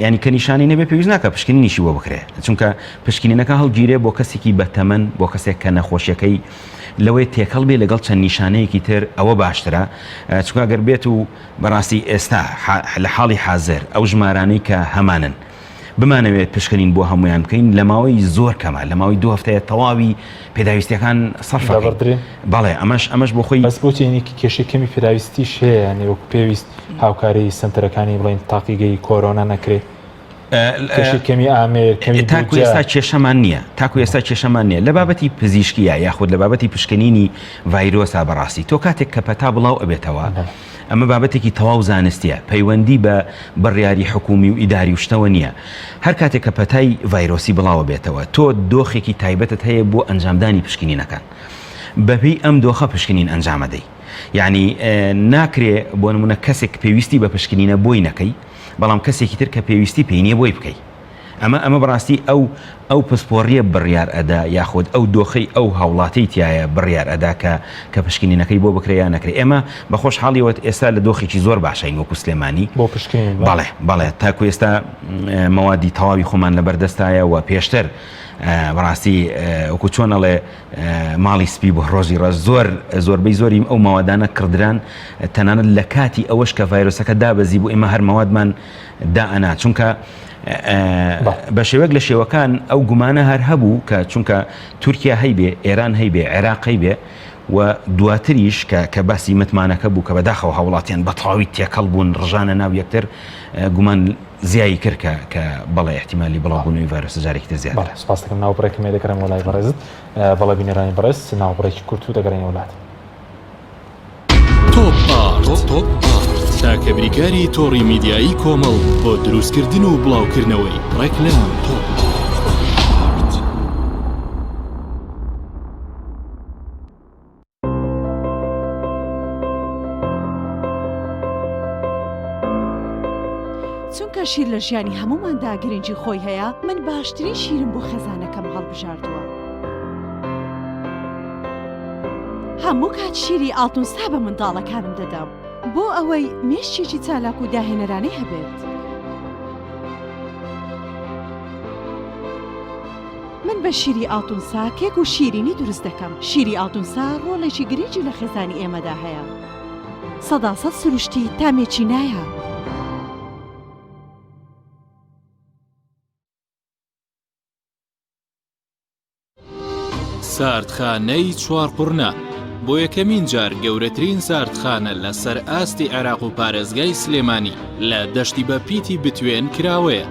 ینی کە نیشانی نەبێ پێویست ناکە پشکنینیشی بۆ بکرێت چونکە پشکنینەکە هەڵگیرێ بۆ کەسێکی بەتەمەن بۆ کەسێک کە نەخۆشیەکەی لەوەی تێکەڵ بێ لەگەڵ چەند نیشانەیەکی تر ئەوە باشترە چونکە گەر بێت و بەڕاستی ئێستا لە حاڵی حازر ئەو ژمارانەی کە هەمانن بمانەوێت پشکنین بۆ هەمویان بکەین لە ماوەی زۆر کەمە لە ماوەی 2 هەفتەیە تەواوی پێداویستیەکان سەرفەبڕدرێن بەڵێ ئەمەش بۆ خۆی بەس بۆچینێکی کێشەی کەمی پێداویستیش هەیە یعنی وەکو پێویست هاوکاری سنتەرەکانی بڵین تاقیگەی کۆرۆنا نەکرێت کەمی ئامێر تاکو ئێستا کێشەمان نییە تاکو ئێستا کێشەمان نییە لە بابەتی پزیشکیە یاخود لە بابەتی پشکنینی ڤایرۆسا بەڕاستی تۆ کاتێک کە پەتا بڵاو ئەبێتەوە ئەمە بابەتێکی تەواو زانستیە پەیوەندی بە بڕیاری حکومی و ئیداری و شتەوە نییە هەر کاتێک کە پەتای ڤایرۆسی بڵاوە بێتەوە تۆ دۆخێکی تایبەتت هەیە بۆ ئەنجامدانی پشکنینەکان بەپێی ئەم دۆخە پشکنین ئەنجامەدەی یعنی ناکرێ بۆ نمونە کەسێک پێویستی بە پشکنینە بۆی نەکەی بەڵام کەسێکی تر کە پێویستی پێی نییە بۆی بکەی ئەمە بەڕاستی ئەو پسپۆڕیە بڕیار ئەدا یاخود ئەو دۆخەی ئەو هاوڵاتەی تایە بڕیار ئەدا کە پشکنینەکەی بۆ بکرێ نەکرێ ئێمە بە خۆشحاڵیەوە ئێستا لە دۆخێکی زۆر باشین وەکو سلێمانی بۆ پشکنین بەڵێ تاکو ئێستا مەوادی تەواوی خۆمان لە بەردەستایە و پێشتر بەڕاستی وەکو چۆنەڵێ ماڵی سپی بۆ ڕۆژی ڕۆژ زۆربەی زۆری ئەو ماوادانە کردران تەنانەت لە کاتی ئەوەش کە ڤایرۆسەکە دابەزی بوو ئێمە هەر ماوادمان دائەنا چونکە بە شێوەک لە شێوەکان ئەو گومانە هەر هەبوو کە چونکە تورکیا هەیبێ ئێران هەیبێ عێراق هەیبێ و دواتریش کە باسی متمانەکە بوو کە بەداخەوە هاوڵاتیان بە تەواوی تێکەڵ بوون ڕژانە ناو یەکتر گومان زیایی کرد کە بەڵێ احتیمالی بڵاوبوونەوەی ڤایرۆسە جارێکی زیاتر سپاس دەکەم ناوبڕێکم دەکەم وەلای بەڕێزت بەڵێ بینەرانی بەڕێز ناوبڕێکی کورت و دەگەڕێنەوە وڵات تۆپ تاکە بریکاری تۆڕی میدیایی کۆمەڵ بۆ دروستکردن و بڵاوکردنەوەی ڕێکلام چونکە شیر لە ژیانی هەموماندا گرنگی خۆی هەیە من باشترین شیرم بۆ خێزانەکەم هەڵبژاردووە هەموو کات شیری ئاڵتونسا بە منداڵەکانم دەدەم بۆ ئەوەی مێشتێکی چالاک و داهێنەرانەی هەبێت. من بە شیری ئاڵتونسا کێک و شیرینی دروست دەکەم. شیری ئاڵتونسا ڕۆڵێکی گرنگی لە خێزانی ئێمەدا هەیە. 100% سروشتی تامێکی نایە. ساردخانەی چوارقورنا بۆ یەکەمین جار گەورەترین ساردخانە لە سەر ئاستی عێراق و پارێزگای سلێمانی لە دەشتی بە پیتی بتوێن کراوەیە.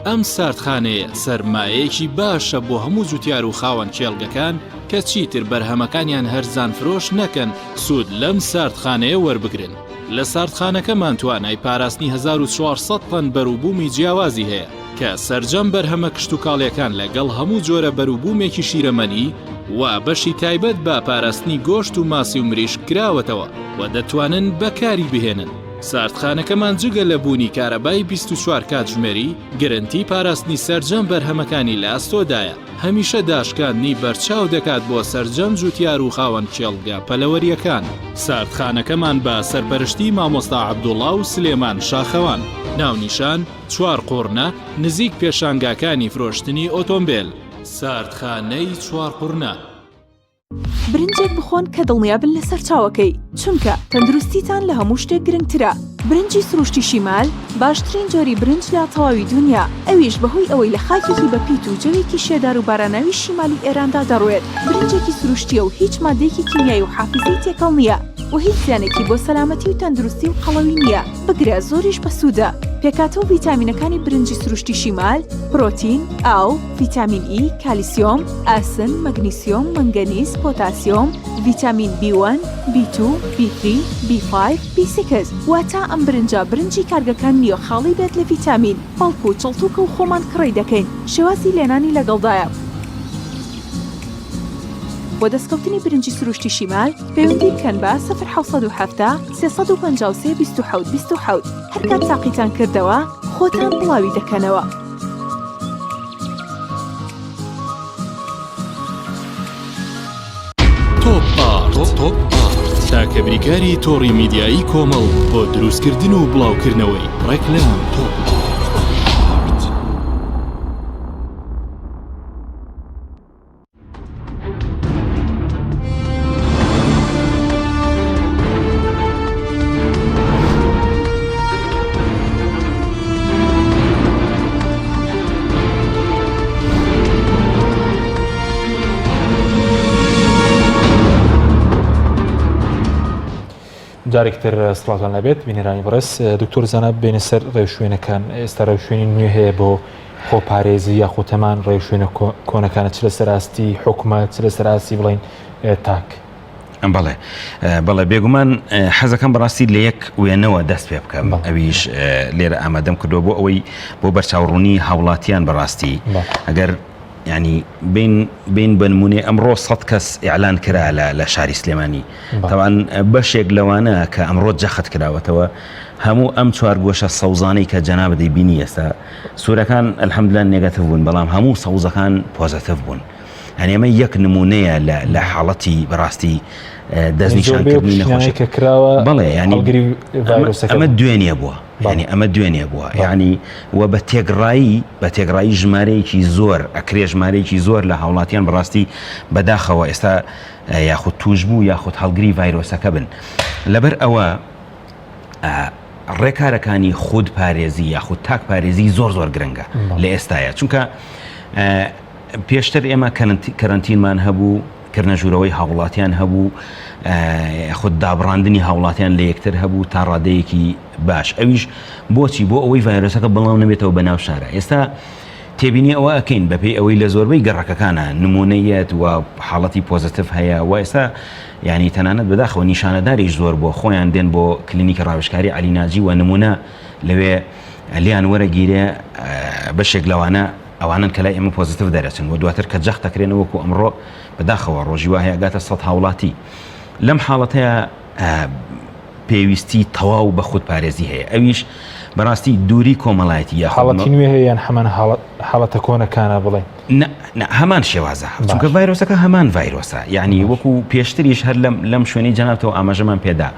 ئەم ساردخانەیە سەرمایەیەکی باشە بۆ هەموو جوتیار و خاوەن کێڵگەکان کە چیتر بەرهەمەکانیان هەرزان فرۆش نەکەن سوود لەم ساردخانەیە وەربگرن. لە ساردخانەکەمان توانای پاراستنی 1400 تن بەرووبوومی جیاوازی هەیە کە سەرجەم بەرهەمە کشت و کاڵیەکان لەگەڵ هەموو جۆرە بەرووبوومێکی شیرەمەنی و بەشی تایبەت بە پاراستنی گۆشت و ماسی و مریشک کراوەتەوە و دەتوانن بەکاری بهێنن. ساردخانەکەمان جگە لە بوونی کارەبای 24 کاتژمێری گرنتی پاراستنی سەرجەم بەرهەمەکانی لە ئاستۆدایە. هەمیشە داشکاندنی بەرچاو دەکات بۆ سەرجەم جوتیار و خاوەن کێڵگا پەلەوەریەکان. ساردخانەکەمان بە سەرپەرشتی مامۆستا عەبدوڵڵا و سلێمان شاخەوان. ناونیشان چوارقورنا نزیک پێشانگاکانی فرۆشتنی ئۆتۆمبیل. ساردخانەی چوارقورنا. برنجێک بخۆن کە دڵنیابن لەسەر چاوەکەی چونکە تەندروستیتان لە هەموو شتێک گرنگترە. برنجی سروشتی شیمال باشترین جۆری برنج لە تەواوی دنیا، ئەویش بەهۆی ئەوەی لە خاکێکی بەپیت و جەوێکی شێدار و باراناوی شیمالی ئێراندا دەڕوێت. برنجێکی سروشتیە و هیچ مادەیەکی کیمیایی و حافزەی تێکەڵ نییە و هیچ زیانێکی بۆ سەلامەتی و تەندروستی و قەڵەوی نییە. بگرە زۆریش بەسوودە. پێکاتە و ڤیتامینەکانی برنجی سروشتی شیمال پرۆتین، ئاو، ڤیتامین ئی، کالیسیۆم، ئاسن، مەگنیسیۆم، مەنگەنیز، پۆتاسیۆم، ڤیتامین B1، B2، B3، B5، B6 واتە ئەم برنجە برنجی کارگەکان نییە خاڵی بێت لە ڤیتامین، بەڵکو و چڵتوکە و خۆمان کڕی دەکەین. شێوازی لێنانی لەگەڵدایە. بۆ دەستکەوتنی برنجی سروشتی شیمال پەیوەندی بکەن بە 070 353 27 27 هەر کات تاقیتان کردەوە خۆتان بڵاوی دەکەنەوە. تۆپ تاکە بریکاری تۆڕی میدیایی کۆمەڵ بۆ دروستکردن و بڵاوکردنەوەی ڕێکلام تۆپ. جارێکتر سڵاتان لەبێت بینێرانی بەڕێز دکتۆر زانە بێنە سەر ڕێوشوێنەکان. ئێستا ڕێوشوێنی نوێ هەیە بۆ خۆپارێزی یاخۆتەمان ڕێوشوێنە کۆنەکانە چ لە سەراستی حکومەت چ لە سەراستی بڵین تاک. بەڵێ بێگومان حەزەکەم بەڕاستی لە یەک وێنەوە دەست پێ بکەم. ئەویش لێرە ئامادەم کردو بۆ ئەوەی بۆ بەرچاوڕوونی هاوڵاتیان بەڕاستی ئەگەر ینی بین بنمونێ ئەمڕۆ 100 کەس ئیعلان کرا لە شاری سلێمانی تاوان بەشێک لەوانە کە ئەمڕۆ جەخت کراوەتەوە هەموو ئەم چوار گۆشە سەوزانەی کە جەناب دەیبینی ئێستا سوورەکان ئەلحەمدوللا نێگەتیڤ بوون بەڵام هەموو سەوزەکان پۆزیتیڤ بوون. هەنی ئەمە یەک نمونەیە لە حاڵەتی بەڕاستی دەستنیشانکردنی نەخۆشی کە کراوە. بەڵێ ینی ئەمە دوێنێ بووە. ینی ئەمە دوێنێ بووە ینی و بە تێگڕایی ژمارەیەکی زۆر ئەکرێ ژمارەیەکی زۆر لە هاوڵاتیان بەڕاستی بەداخەوە ئێستا یاخود توش بوو یاخود هەڵگری ڤایرۆسەکە بن. لەبەر ئەوە ڕێکارەکانی خود پارێزی یاخود تاک پارێزی زۆر گرنگە لە ئێستاە چونکە پێشتر ئێمە کەرەنتینمان هەبوو کردنەژوورەوەی هاوڵاتیان هەبوو خود دابڕاندنی هاوڵاتیان لە یەکتر هەبوو تا ڕادەیەکی باش ئەویش بۆچی بۆ ئەوەی ڤایرۆسەکە بڵاو نەبێتەوە بە ناو شارە. ئێستا تێبینی ئەوە ئەکەین بەپێی ئەوەی لە زۆربەی گەڕەکەکانە نمونەیەت و حاڵەتی پۆزیتیڤ هەیە و ئێستا ینی تەنانەت بەداخەوە نیشانەداریش زۆر بۆ خۆیان دێن بۆ کلینیکە ڕاوێژکاری عەلی ناجی و نمونە لەوێ لیان وەرەگیرێ بەشێک لەوانە ئەوانن کە لای ئێمە پۆزیتیڤ دەرەچن و دواتر کە جەخت دەکرێنەوە وەکو ئەمڕۆ بەداخەوە ڕۆژی وایە ئەگاتە 100 هاوڵاتی. لەم حاڵەتەیە پێویستی تەواو بە خود پارێزی هەیە ئەویش بەڕاستی دووری کۆمەڵایەتی یا حاڵەتی نوێ هەیە یان هەمان حاڵەتە کۆنەکانە بڵێ هەمان شێوازە چونکە ڤایرۆسەکە هەمان ڤایرۆسە یعنی وەکو پێشتریش هەر لەم شوێنەی جەنابەتەوە ئاماژەمان پێدا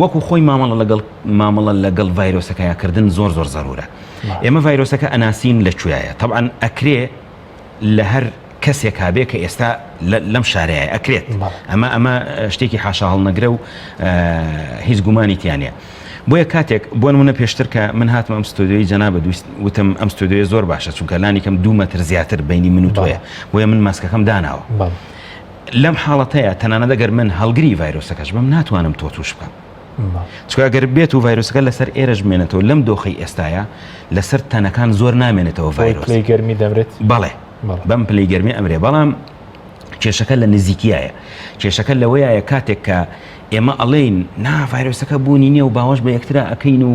وەکو خۆی مامەڵە لەگەڵ ڤایرۆسەکەیکردن زۆر زەرورە. ئێمە ڤایرۆسەکە ئەناسین لەکوێیە طبعاً ئەکرێ لە هەر کەسێک هابێ کە ئێستا لەم شارەیە ئەکرێت ئەمە شتێکی حاشا هەڵنەگرە و هیچ گومانی تیانە. بۆیە کاتێک بۆ نمونە پێشتر کە من هاتم ئەم ستۆدیۆی جەنابە وتم ئەم ستۆدیۆی زۆر باشە چونکە لانی کەم 2 مەتر زیاتر بینی من و تۆیە بۆیە من ماسکەکەم داناوە. لەم حاڵەتەیە تەنانە دەگەر من هەڵگری ڤایرۆسەکەش بەم ناتوانم تۆ توش بکەم. چکە گەر بێت و ڤایرۆسەکە لەسەر ئێرەش بمێنێتەوە لەم دۆخەی ئێستاە لەسەر تەنەکان زۆر نامێنێتەوە ڤایرۆس گەرمی دەمرێت بەڵێ بەم پلەی گەرمی ئەمرێ بەڵام کێشەکە لە نزیکیایە کێشەکە لەوەیە کاتێک کە ئێمە ئەڵێن نا ڤایرۆسەکە بوونی نییە و باوەش بە یەکترا ئەەکەین و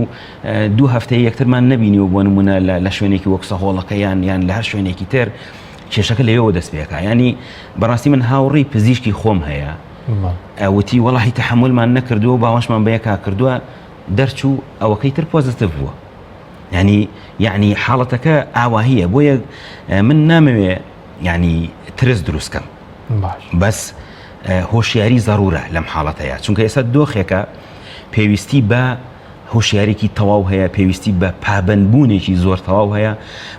2 هەفتەیە یەکترمان نبینی و بۆ نمونە لە شوێنێکی وەک سەهۆڵەکە یان لە هەر شوێنێکی تر کێشەکە لەوێەوە دەست پێەکە ینی بەڕاستی من هاوڕێی پزیشکی خۆم هەیە ئەوتی وەڵاهی تەحملمان نەکردووە و باوەشمان بە یەکا کردووە دەرچوو ئەوەکەی تر پۆزتیڤ بووە یعنی حاڵەتەکە ئاواهیە بۆیە من نامەوێ ینی ترس دروستکەم بەس هۆشیاری ضرورە لەم حاڵەتەیە چونکە ئێستا دۆخێکە پێویستی بە هۆشیارێکی تەواو هەیە پێویستی بە پابندبوونێکی زۆر تەواو هەیە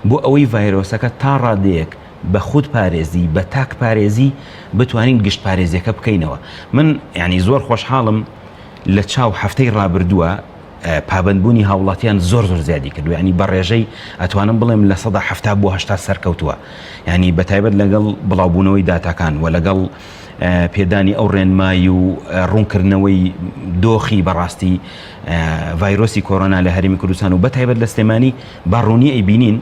بۆ ئەوەی ڤایرۆسەکە تا ڕادەیەک بە خود پارێزی بە تاک پارێزی بتوانین گشت پارێزیەکە بکەینەوە. من ینی زۆر خۆشحاڵم لە چاو هەفتەی ڕابردووە پابندبوونی هاوڵاتیان زۆر زیادی کردو ینی بە ڕێژەی ئەتوانم بڵێم لە 170 بۆ 80 سەرکەوتووە ینی بەتایبەت لەگەڵ بڵاوبوونەوەی داتاکان و لەگەڵ پێدانی ئەو ڕێنمایی و ڕوونکردنەوەی دۆخی بەڕاستی ڤایرۆسی کۆرۆنا لە هەرێمی کوردستان و بەتایبەت لە سلێمانی باڕوونی ئەیبینین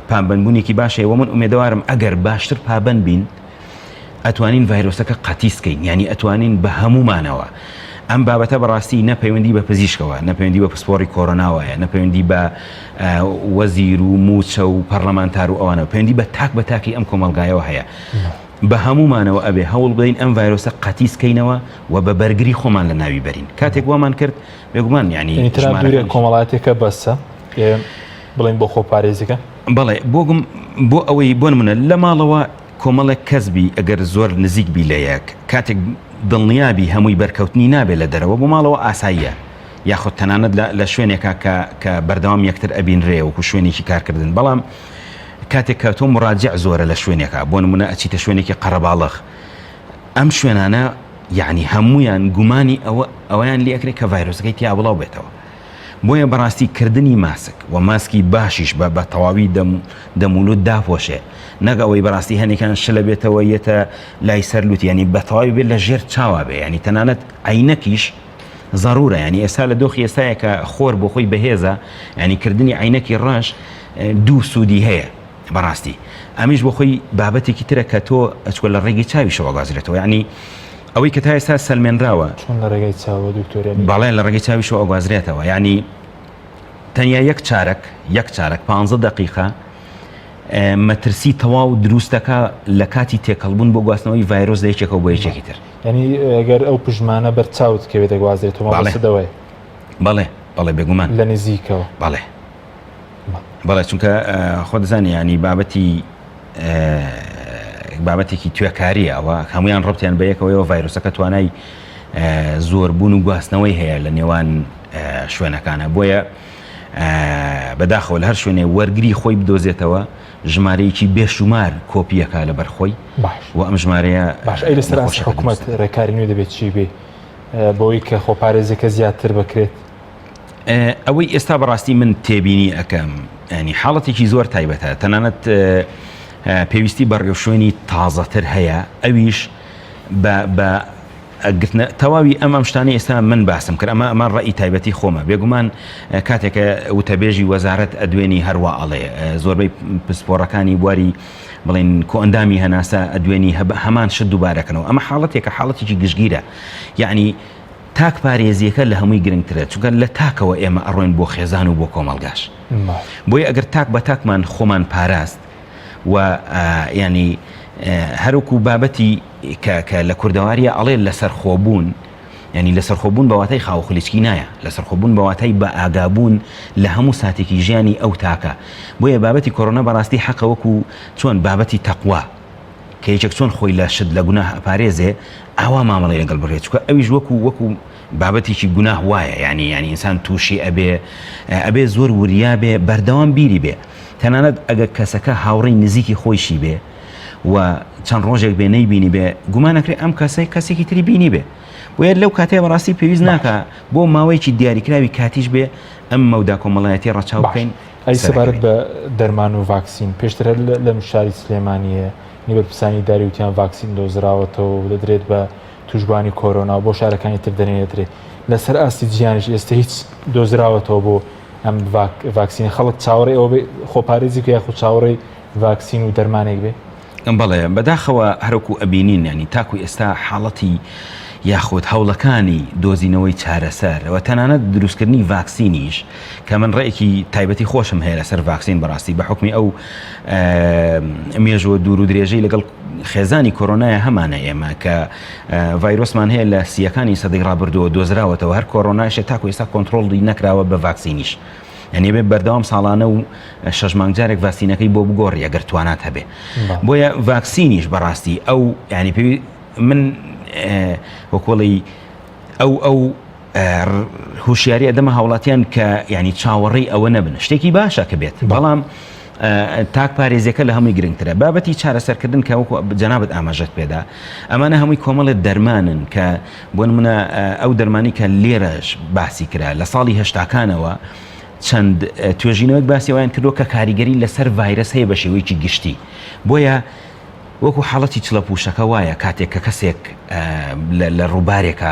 پابندبوونێکی باشەیە و من ئومێدەوارم ئەگەر باشتر پابند بین ئەتوانین ڤایرۆسەکە قەتیسکەین ینی ئەتوانین بە هەمومانەوە ئەم بابەتە بەڕاستی نەپەیوەندی بە پزیشکەوە نەپەیوەندی بە پسپۆری کۆرۆناوەیە نەپەیوەندی بە وەزیر و موچە و پەرلەمانتار و ئەوانە پەیوەندی بە تاک بە تاکی ئەم کۆمەلگایەوە هەیە بە هەمومانەوە ئەبێ هەوڵ بدەین ئەم ڤایرۆسە قەتیسکەینەوە و بە بەرگری خۆمان لە ناوی بەرین کاتێک وامان کرد بێگومان ینی دوورێ کۆمەڵایەتێکە بەسە بڵین بۆ خۆپارێزیەکە بەڵێ بۆ ئەوەی بۆ نمونە لە ماڵەوە کۆمەڵێک کەسبی ئەگەر زۆر نزیک بی لە یەک کاتێک دڵنیابی هەمووی بەرکەوتنی نابێت لە دەرەوە بۆ ماڵەوە ئاساییە یاخود تەنانەت لە شوێنێکە کە بەردەوام یەکتر ئەبینرێ وەکو شوێنێکی کارکردن بەڵام کاتێک کە تۆ مراجع زۆرە لە شوێنێکە بۆ نمونە ئەچیتە شوێنێکی قەرەباڵغ ئەم شوێنانە یعنی هەمویان گومانی ئەویان لێ ئەکرێت کە ڤایرۆسەکەی تیا بڵاو بێتەوە بۆیە بەڕاستی کردنی ماسک و ماسکی باشیش بە تەواوی دەمولود داپۆشێ نەک ئەوەی بەڕاستی هەنێکان شلە بێتەوە یەتە لای سەر لوت ینی بە تەواوی بێت لە ژێر چاوا بێ ینی تەنانەت عینەکیش ضرورە ینی ئێستا لە دۆخی ئێستایە کە خۆر بۆ خۆی بەهێزە ینی کردنی عینەکی ڕەش 2 سوودی هەیە بەڕاستی ئەمیش بۆ خۆی بابەتێکی ترە کە تۆ ئەچکۆ لە ڕێگەی چاوی شەوەگازرێتەوە ینی ئەوەی کە تا ئێستا سەلمێنراوە چۆن لە ڕێگەی چاوە دکتۆر باڵێ لە ڕێگەی چاوی شەوەگازرێتەوە ینی تەنیا یەک چارەک 15 دقیقە مەترسی تەواو دروستەکە لە کاتی تێکەڵبوون بۆ گواستنەوەی ڤایرۆس لە یەکێکەوە بۆ یەکێکی تر ینی ئەگەر ئەو پژمانە بەرچاوت کەوێت دەگوازرێتەوە ماڵەسەدەوەی بەڵێ بێگومان لە نزیکەوە بەڵێ چونکە خۆ دەزانی ینی بابەتێکی توێکاریە ئەوە هەمویان ڕبتیان بە یەکەوەیەوە ڤایرۆسەکە توانای زۆربوون و گواستنەوەی هەیە لە نێوان شوێنەکانە بۆیە بەداخەوە لە هەر شوێنێ وەرگری خۆی بدۆزێتەوە ژمارەیەکی بێشومار کۆپیەکە لە بەرخۆی و ئەم ژمارەیە باش ئەی لەسەر حکوومەت ڕێکاری نوێ دەبێت چی بێ بۆی کە خۆپارێزەکە زیاتر بکرێت ئەوەی ئێستا بەڕاستی من تێبینی ئەەکەم ینی حاڵەتێکی زۆر تایبەتە تەنانەت پێویستی بەڕێوشوێنی تازەتر هەیە ئەویش بە تەواوی ئەم شتانی ئێستا من باسم کرد ئەمە ڕێی تایبەتی خۆمە بێگومان کاتێکە وتەبێژی وەزارەت ئەدوێنی هەروە ئەڵێ زۆربەی پسپۆڕەکانی بواری بڵێن کۆئەندامی هەناسە ئەدوێنی هەمان شت دووبارەکەنەوە ئەمە حاڵەتێکە حاڵەتێکی گشتگیرە یعنی تاک پارێزیەکە لە هەمووی گرنگترە چونکە لە تاکەوە ئێمە ئەڕۆین بۆ خێزان و بۆ کۆمەڵگاش بۆیە ئەگەر تاک بە تاکمان خۆمان پاراست و ینی هەروکو بابەتی کە لە کوردەواریە ئەڵێ لەسەر خۆبوون ینی لەسەر خۆبوون بەواتای خاوخلیچکی نایە لەسەر خۆبوون بەواتای بە ئاگابوون لە هەموو ساتێکی ژیانی ئەو تاکە بۆیە بابەتی کۆرۆنا بەڕاستی حەقە وەکو چۆن بابەتی تەقوا کە یەکێک چۆن خۆی لە شت لە گوناه ئەپارێزێ ئاوا مامەڵی لەگەڵ بڕێت چکە ئەویش وەکو بابەتێکی گوناه وایە ینی ئینسان تووشی ئەبێ زۆر وریا بێ بەردەوام بیری بێ تەنانەت ئەگە کەسەکە هاوڕێی نزیکی خۆیشی بێ و چەند ڕۆژێک بێ نەیبینی بێ گومانەکرێ ئەم کەسێکی تری بینی بێ وێ لەو کاتێ بەڕاستی پێویست ناکە بۆ ماوەیەکی دیاریکراوی کاتیش بێ ئەم مەودا کۆمەڵایەتی ڕەچاو بکەین. ئەی سەبارەت بە دەرمان و ڤاکسین پێشترە لە شاری سلێمانیە نیبەرپرسانی داریوتیان ڤاکسین دۆزراوەتەوە دەدرێت بە توشبانی کۆرۆنا بۆ شارەکانی تر دەنێترێت لەسەر ئاستی جیانش ئێستا هیچ دۆزراوەتەوە بۆ ئەم ڤاکسینە خەڵک چاوەڕێ ئەوە بێ خۆپارێزی کە یاخود چاوەڕێی ڤاکسین و دەرمانێک بێ بەڵێ بەداخەوە هەرکو ئەبینین ینی تاکوی ئێستا حاڵەتی یاخود هەوڵەکانی دۆزینەوەی چارەسەر ئەوە تەنانەت دروستکردنی ڤاکسینیش کە من ڕێیەکی تایبەتی خۆشم هەیە لەسەر ڤاکسین بەڕاستی بە حکمی ئەو مێژوە دوور و درێژەی لەگەڵ خێزانی کۆرۆنایە هەمانە ئێمە کە ڤایرۆسمان هەیە لە سیەکانی سەدەی ڕابردووە دۆزراوەتەوە هەر کۆرۆنایشە تاکو ئێستا کۆنتترۆڵی نەکراوە بە ڤاکسینیش یعنی بێ بەردەوام ساڵانە و 6 مانگجارێک ڤاکسینەکەی بۆ بگۆڕی ئەگەر توانات هەبێ بۆیە ڤاکسینیش بەڕاستی ئەو ینی پێوی من وەکۆڵی ئەو هوشیاری ئەدەمە هاوڵاتیان کە ینی چاوەڕێی ئەوە نەبن شتێکی باشە کە بێت بەڵام تاک پارێزیەکە لە هەمووی گرنگترە بابەتی چارەسەرکردن کە وەکو جەنابەت ئاماژەت پێدا ئەمانە هەمووی کۆمەڵێت دەرمانن کە بۆ نمونە ئەو دەرمانی کە لێرەش باسی کرا لە ساڵی هەشتاکانەوە چەند توێژینەوەک باسیەوەیان کردو کە کاریگەری لەسەر ڤایرەس هەیە بە شێوەیەکی گشتی بۆیە وەکو حاڵەتی چڵەپوشەکە وایە کاتێک کە کەسێک لە ڕووبارێکە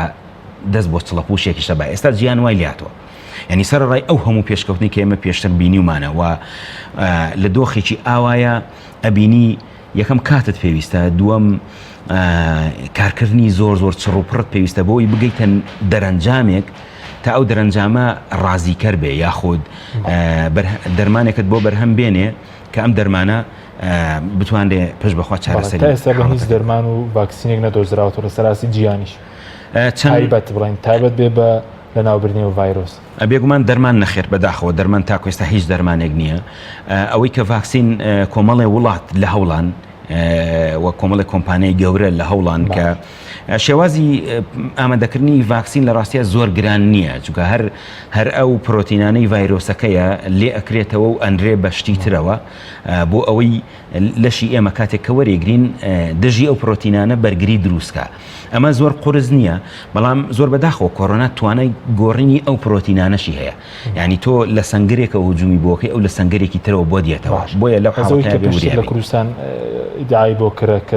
دەست بۆ چڵەپوشێکی شەبا ئێستا گیان وای لاتەوە ینی سەرڕای ئەو هەموو پێشکەوتنی کە ئێمە پێشتر بینیومانەوە لە دۆخێکی ئاوایە ئەبینی یەکەم کاتت پێویستە دووەم کارکردنی زۆر چڕوپڕت پێویستە بۆی بگەیتە دەرەنجامێک تا ئەو دەرەنجامە ڕازیکەر بێ یاخود دەرمانێکت بۆ بەرهەم بێنێ کە ئەم دەرمانە بتوانێ پێش بەخوا چارەسەری ئێستا بە هیچ دەرمان و ڤاکسینێک نەدۆزراوەتەوە لە سەراسی جیانیش تایبەت بڵین تایبەت بێ بە لە ناوبردنی و ڤایرۆس بێگومان دەرمان نەخێر بەداخەوە دەرمان تاکو ئێستا هیچ دەرمانێک نییە ئەوەی کە ڤاکسین کۆمەڵێ وڵات لە هەوڵان وە کۆمەڵی کۆمپانیای گەورە لە هەوڵان کە شێوازی ئامادەکردنی ڤاکسین لە ڕاستیە زۆر گران نییە چونکە هەر ئەو پرۆتینانەی ڤایرۆسەکەیە لێ ئەکرێتەوە و ئەنرێ بەشتی ترەوە بۆ ئەوەی لەشی ئێمە کاتێک کە وەرێگرین دژی ئەو پرۆتینانە بەرگری دروستکە ئەمە زۆر قورس نییە بەڵام زۆر بەداخەوە کۆرۆنا توانای گۆڕینی ئەو پرۆتینانەشی هەیە یعنی تۆ لە سنگرێکە هجومی بۆکەی ئەو لە سنگرێکی ترەوە بۆ دیێتەوە بۆیە لەو لە کوردستان ئیدعای بۆ کرا کە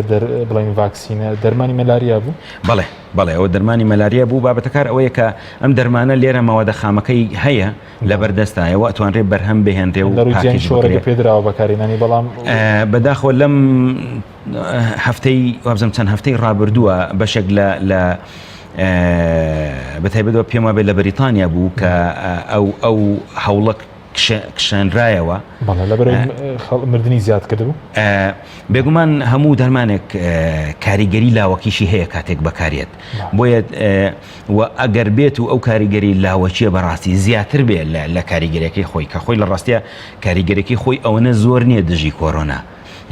بڵین ڤاکسینە دەرمانی مەلاریا بوو بەڵێ ئەوە دەرمانی مەلاریا بوو بابەتەکار ئەوەیە کە ئەم دەرمانە لێرە مەوەدە خامەکەی هەیە لە بەردەستایەوە ئەتوانرێت بەرهەم بهێنرێ و شۆڕێک پێدراوە بەکارێنانی بەڵام بەداخەوە لەم هەفتەی وابزەم چەند هەفتەی ڕابردووە بەشێک لە بەتایبەتەوە پێم وابێت لە بەریتانیا بوو کە ئەو هەوڵک کشێنرایەوە مردنی زیاد کردبوو بێگومان هەموو دەرمانێک کاریگەری لاوەکیشی هەیە کاتێک بەکارێت بۆیە ئەگەر بێت و ئەو کاریگەری لاوەچیە بەڕاستی زیاتر بێت لە کاریگەرەکەی خۆی کە خۆی لە ڕاستیە کاریگەرەکەی خۆی ئەوەنە زۆر نییە دژی کۆرۆنا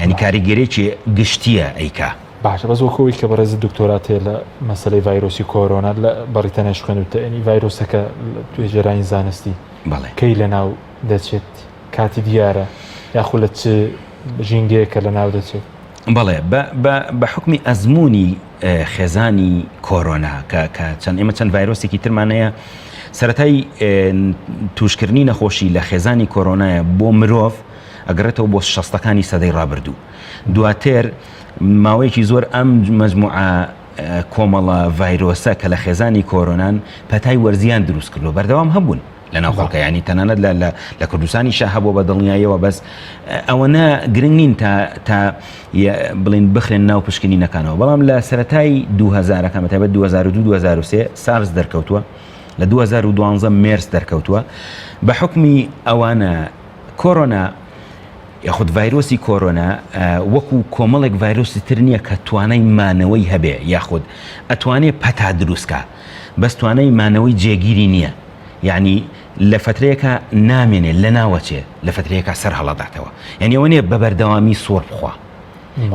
ینی کاریگەرێکی گشتیە ئەیکا باشە بەس وەکەوەی کە بەڕێز دکتۆرات هەیە لە مەسەلەی ڤایرۆسی کۆرۆنا لە بەریتانیاش خوێنوتە ئەنی ڤایرۆسەکە توێژەرانی زانستی کەی لە ناو دەچێت کاتی دیارە یاخود لە چ ژینگەیەکە لە ناو دەچێت بەڵێ بە حکمی ئەزمموی خێزانی کۆرۆنا کە چەند ئێمە چەند ڤایرۆسێکی ترمانەیە سەرەتای توشکردنی نەخۆشی لە خێزانی کۆرۆنایە بۆ مرۆڤ ئەگرێتەوە بۆ شەستەکانی سەدەی ڕابردوو دواتر ماوەیەکی زۆر ئەم مەجموعە کۆمەڵە ڤایرۆسە کە لە خێزانی کۆرۆنان پەتای وەرزیان دروست کردو بەردەوام هەبوون لە ناو خەڵکە ینی تەنانەت لە کوردستانی شە هەبووە بە دڵنیاییەوە بەس ئەوەنە گرنگ نین تا بڵین بخرێن ناو پشکنینەکانەوە بەڵام لە سەرەتای 2000ەکان بەتایبەت 2002-2003 سارس دەرکەوتووە لە 2012 مێرس دەرکەوتووە بە حکمی ئەوانە کۆرۆنا یاخود ڤایرۆسی کۆرۆنا وەکو کۆمەڵێک ڤایرۆسی تر نییە کە توانای مانەوەی هەبێ یاخود ئەتوانێت پەتا دروستکە بەس توانای مانەوەی جێگیری نییە یعنی لە فترەیەکە نامێنێت لە ناوەچێ لە فترەیەکە سەر هەڵەداتەوە یعنی ئەوە نیە بە بەردەوامی سۆر بخوا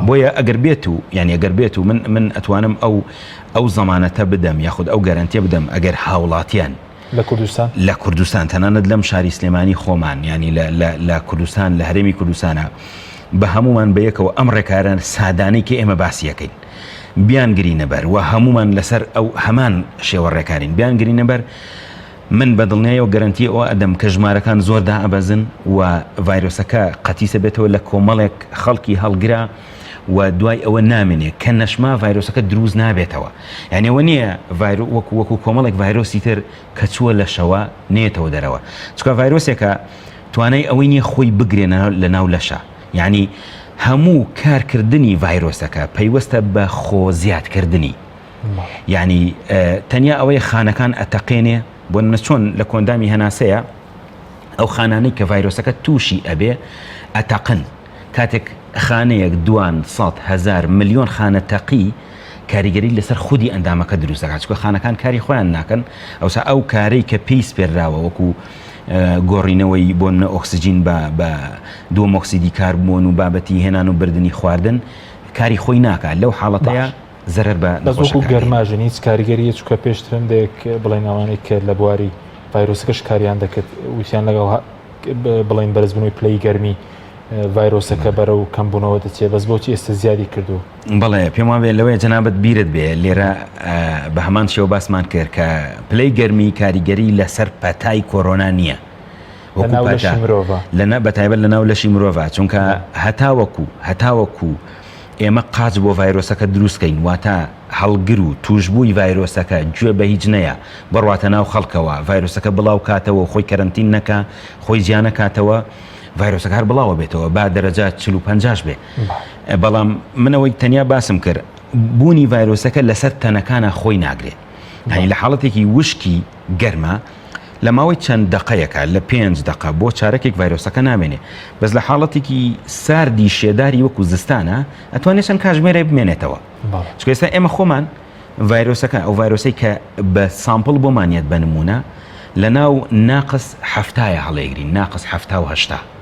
بۆیە ئەگەر بێت و یعنی ئەگەر بێت و من ئەتوانم ئەو زەمانەتە بدەم یاخود ئەو گەرانتیە بدەم ئەگەر هاوڵاتیان لە کوردستان تەنانەت لەم شاری سلێمانی خۆمان ینی لە کوردستان لە هەرێمی کوردستانە بە هەمومان بەیەکەوە ئەم ڕێکاران سادانەی کە ئێمە باسیەکەین بیان گرینەبەر و هەمومان لەسەر ئەو هەمان شێوە ڕێکارین بیان گرینەبەر من بە دڵنیایەوە گەرانتی ئەوە ئەدەم کە ژمارەکان زۆر دائەبەزن و ڤایرۆسەکە قەتیسە بێتەوە لە کۆمەڵێک خەڵکی هەڵگرا و دوای ئەوە نامێنێ کە نەشما ڤایرۆسەکە دروست نابێتەوە یعنی ئەوە نییە وەکو کۆمەڵێک ڤایرۆسی تر کە چووە لە شەوە نێتەوە دەرەوە چکە ڤایرۆسێکە توانای ئەوەی نییە خۆی بگرێنە لە ناو لەشە یعنی هەموو کارکردنی ڤایرۆسەکە پەیوەستە بە خۆ زیادکردنی یعنی تەنیا ئەوەی خانەکان ئەتەقێنێ بۆ نەچۆن لە کۆندامی هەناسەیە ئەو خانانەی کە ڤایرۆسەکە تووشی ئەبێ ئەتەقن کاتێک خانەیەک 200,000 ملیۆن خانە تەقی کاریگەری لەسەر خودی ئەندامەکە دروستەکات چکە خانەکان کاری خۆیان ناکەن ئەوسا ئەو کارەی کە پێی سپێرراوە وەکو گۆڕینەوەی بۆ نە ئۆکسسیجین بە دۆمۆکسیدی کاربۆن و بابەتی هێنان و بردننی خواردن کاری خۆی ناکات لەو حاڵەتەیە زەرەر بە گەرماژن هیچ کاریگەریە چکە پێشترم دێک بڵێن ئەوانەی کە لە بواری ڤایرۆسەکەش کاریان دەکرد ویسیان لەگەڵ بڵێن بەرزبوونەوەی پلەی گەرمی ڤایرۆسەکە بەرە و کەمبوونەوە دەچێت بەس بۆچی ئێستا زیادی کردو بەڵێ پێم وابێت لەوەی جەنابەت بیرت بێ لێرە بە هەمان شێوە باسمان کرد کە پلەی گەرمی کاریگەری لەسەر پەتای کۆرۆنا نییە لەنە بەتایبەت لە ناو لەشی مرۆڤ چونکە هەتاوەکو ئێمە قاچ بۆ ڤایرۆسەکە دروستکەین واتە هەڵگر و توشببووی ڤایرۆسەکە گوێ بە هیچ نەیە بڕواتە ناو خەڵکەوە ڤایرۆسەکە بڵاو کاتەوە خۆی کەرنتین نەکە خۆی زیانە کاتەوە ڤایرۆسەکە هەر بڵاوە بێتەوە با دەرەجا 40-50 بێ بەڵام منەوەی تەنیا باسم کرد بوونی ڤایرۆسەکە لەسەر تەنەکانە خۆی ناگرێت هەنی لە حاڵەتێکی وشکی گەرمە لە ماوەی چەند دقەیەکە لە 5 دقە بۆ چارەکێک ڤایرۆسەکە نامێنێ بەس لە حاڵەتێکی ساردی شێداری وەکو زستانە ئەتوانێت چەند کاتژمێرە بمێنێتەوە چکە ئێستا ئێمە خۆمان ڤایرۆسەکە ئەو ڤایرۆسەی کە بە سامپڵ بۆمانیەت بە نمونە لە ناو ناقص هەفتایە هەڵەیگرین ناقص 70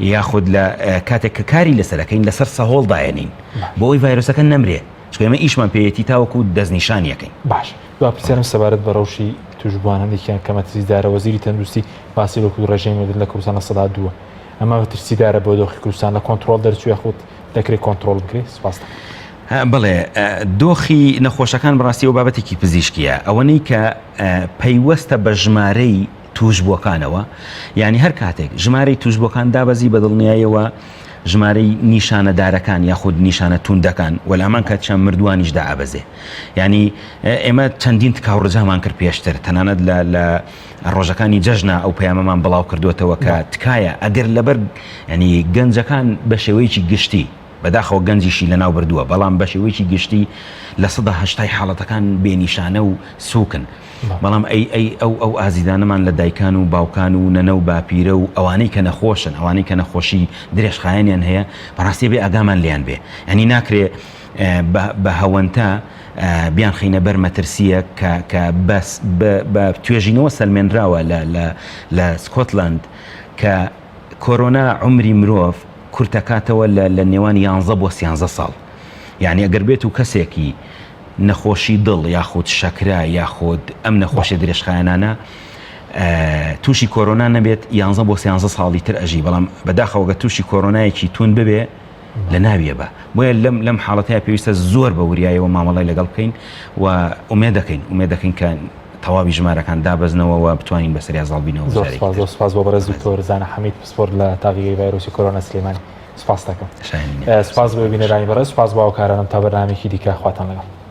یاخود لە کاتێک کە کاری لەسەرەکەین لەسەر سەهۆڵ داێنین بۆ ئەوی ڤایرۆسەکە نەمرێ چکە ئێمە ئیشمان پێیەتی تاوەکو دەستنیشانیەکەین باش دو پرسیارم سەبارەت بە ڕەوشی توشبووان هەندێکیان کەمەترسیدارە وەزیری تەندروستی باسی وەکو ڕێژەی لە کوردستان سەدا دووە ئەمە ترسیدارە بۆ دۆخی کوردستان لە کۆنتترۆل دەرچووە خۆت دەکرێت کۆنتترۆل بکرێت سپاس بڵێ دۆخی نەخۆشەکان بڕاستی و بابەتێکی پزیشکیە ئەوەنەی کە پەیوەستە بە ژمارەی توشبووەکانەوە یعنی هەر کاتێک ژمارەی توشبووەکان دابەزی بە دڵنیایەوە ژمارەی نیشانەدارەکان یاخود نیشانە توندەکان وەلامان کات چەند مردوانیشدا ئابەزێ ینی ئێمە چەندین تکاوڕجامان کرد پێشتر تەنانەت لە ڕۆژەکانی جەژنە ئەو پەیامەمان بڵاو کردوێتەوە کە تکایە ئەگەر لەبەر ینی گەنجەکان بە شێوەیەکی گشتی بەداخەوە گەنجیشی لە ناو بردووە بەڵام بە شێوەیەکی گشتی لە 180 حاڵەتەکان بێنیشانە و سووکن بەڵام ئەو ئازیدانەمان لە دایکان و باوکان و نەنە و باپیرە و ئەوانەی کە نەخۆشن ئەوانەی کە نەخۆشی درێژخایەنیان هەیە بەڕاستی بێ ئاگامان لیان بێ ئەنی ناکرێ بە هەوەنتا بیان خینە بەر مەترسیە کە بەس بە توێژینەوە سەلمێنراوە لە سکۆتلاند کە کۆرۆنا عمری مرۆڤ کورتەکاتەوە لە نێوان 11 بۆ 13 ساڵ یعنی ئەگەر بێت و کەسێکی نەخۆشی دڵ یاخود شەکرا یاخود ئەم نەخۆشی درێژخایەنانە تووشی کۆرۆنا نەبێت 11 بۆ 13 ساڵی تر ئەژی بەڵام بەداخەوەگە تووشی کۆرۆنایەکی تون ببێ لە ناویە بە بۆیە لەم حاڵەتەیە پێویستە زۆر بە وریایەوە مامەڵای لەگەڵ بکەین و ئومێد دەکەین کە تەواوی ژمارەکان دابەزنەوە و بتوانین بەسەریا زاڵبینەوە زۆر سپاس بۆ بەڕێز دکتۆر زانە حەمید پسپۆر لە تاقیگەی ڤایرۆسی کۆرۆنا سلێمانی سپاس دەکەم سپاس بۆ بینەرانی بەڕێز سپاس بۆ ئەو کارانم تا بەرنامێکی دیکە خواتان لەگەڵ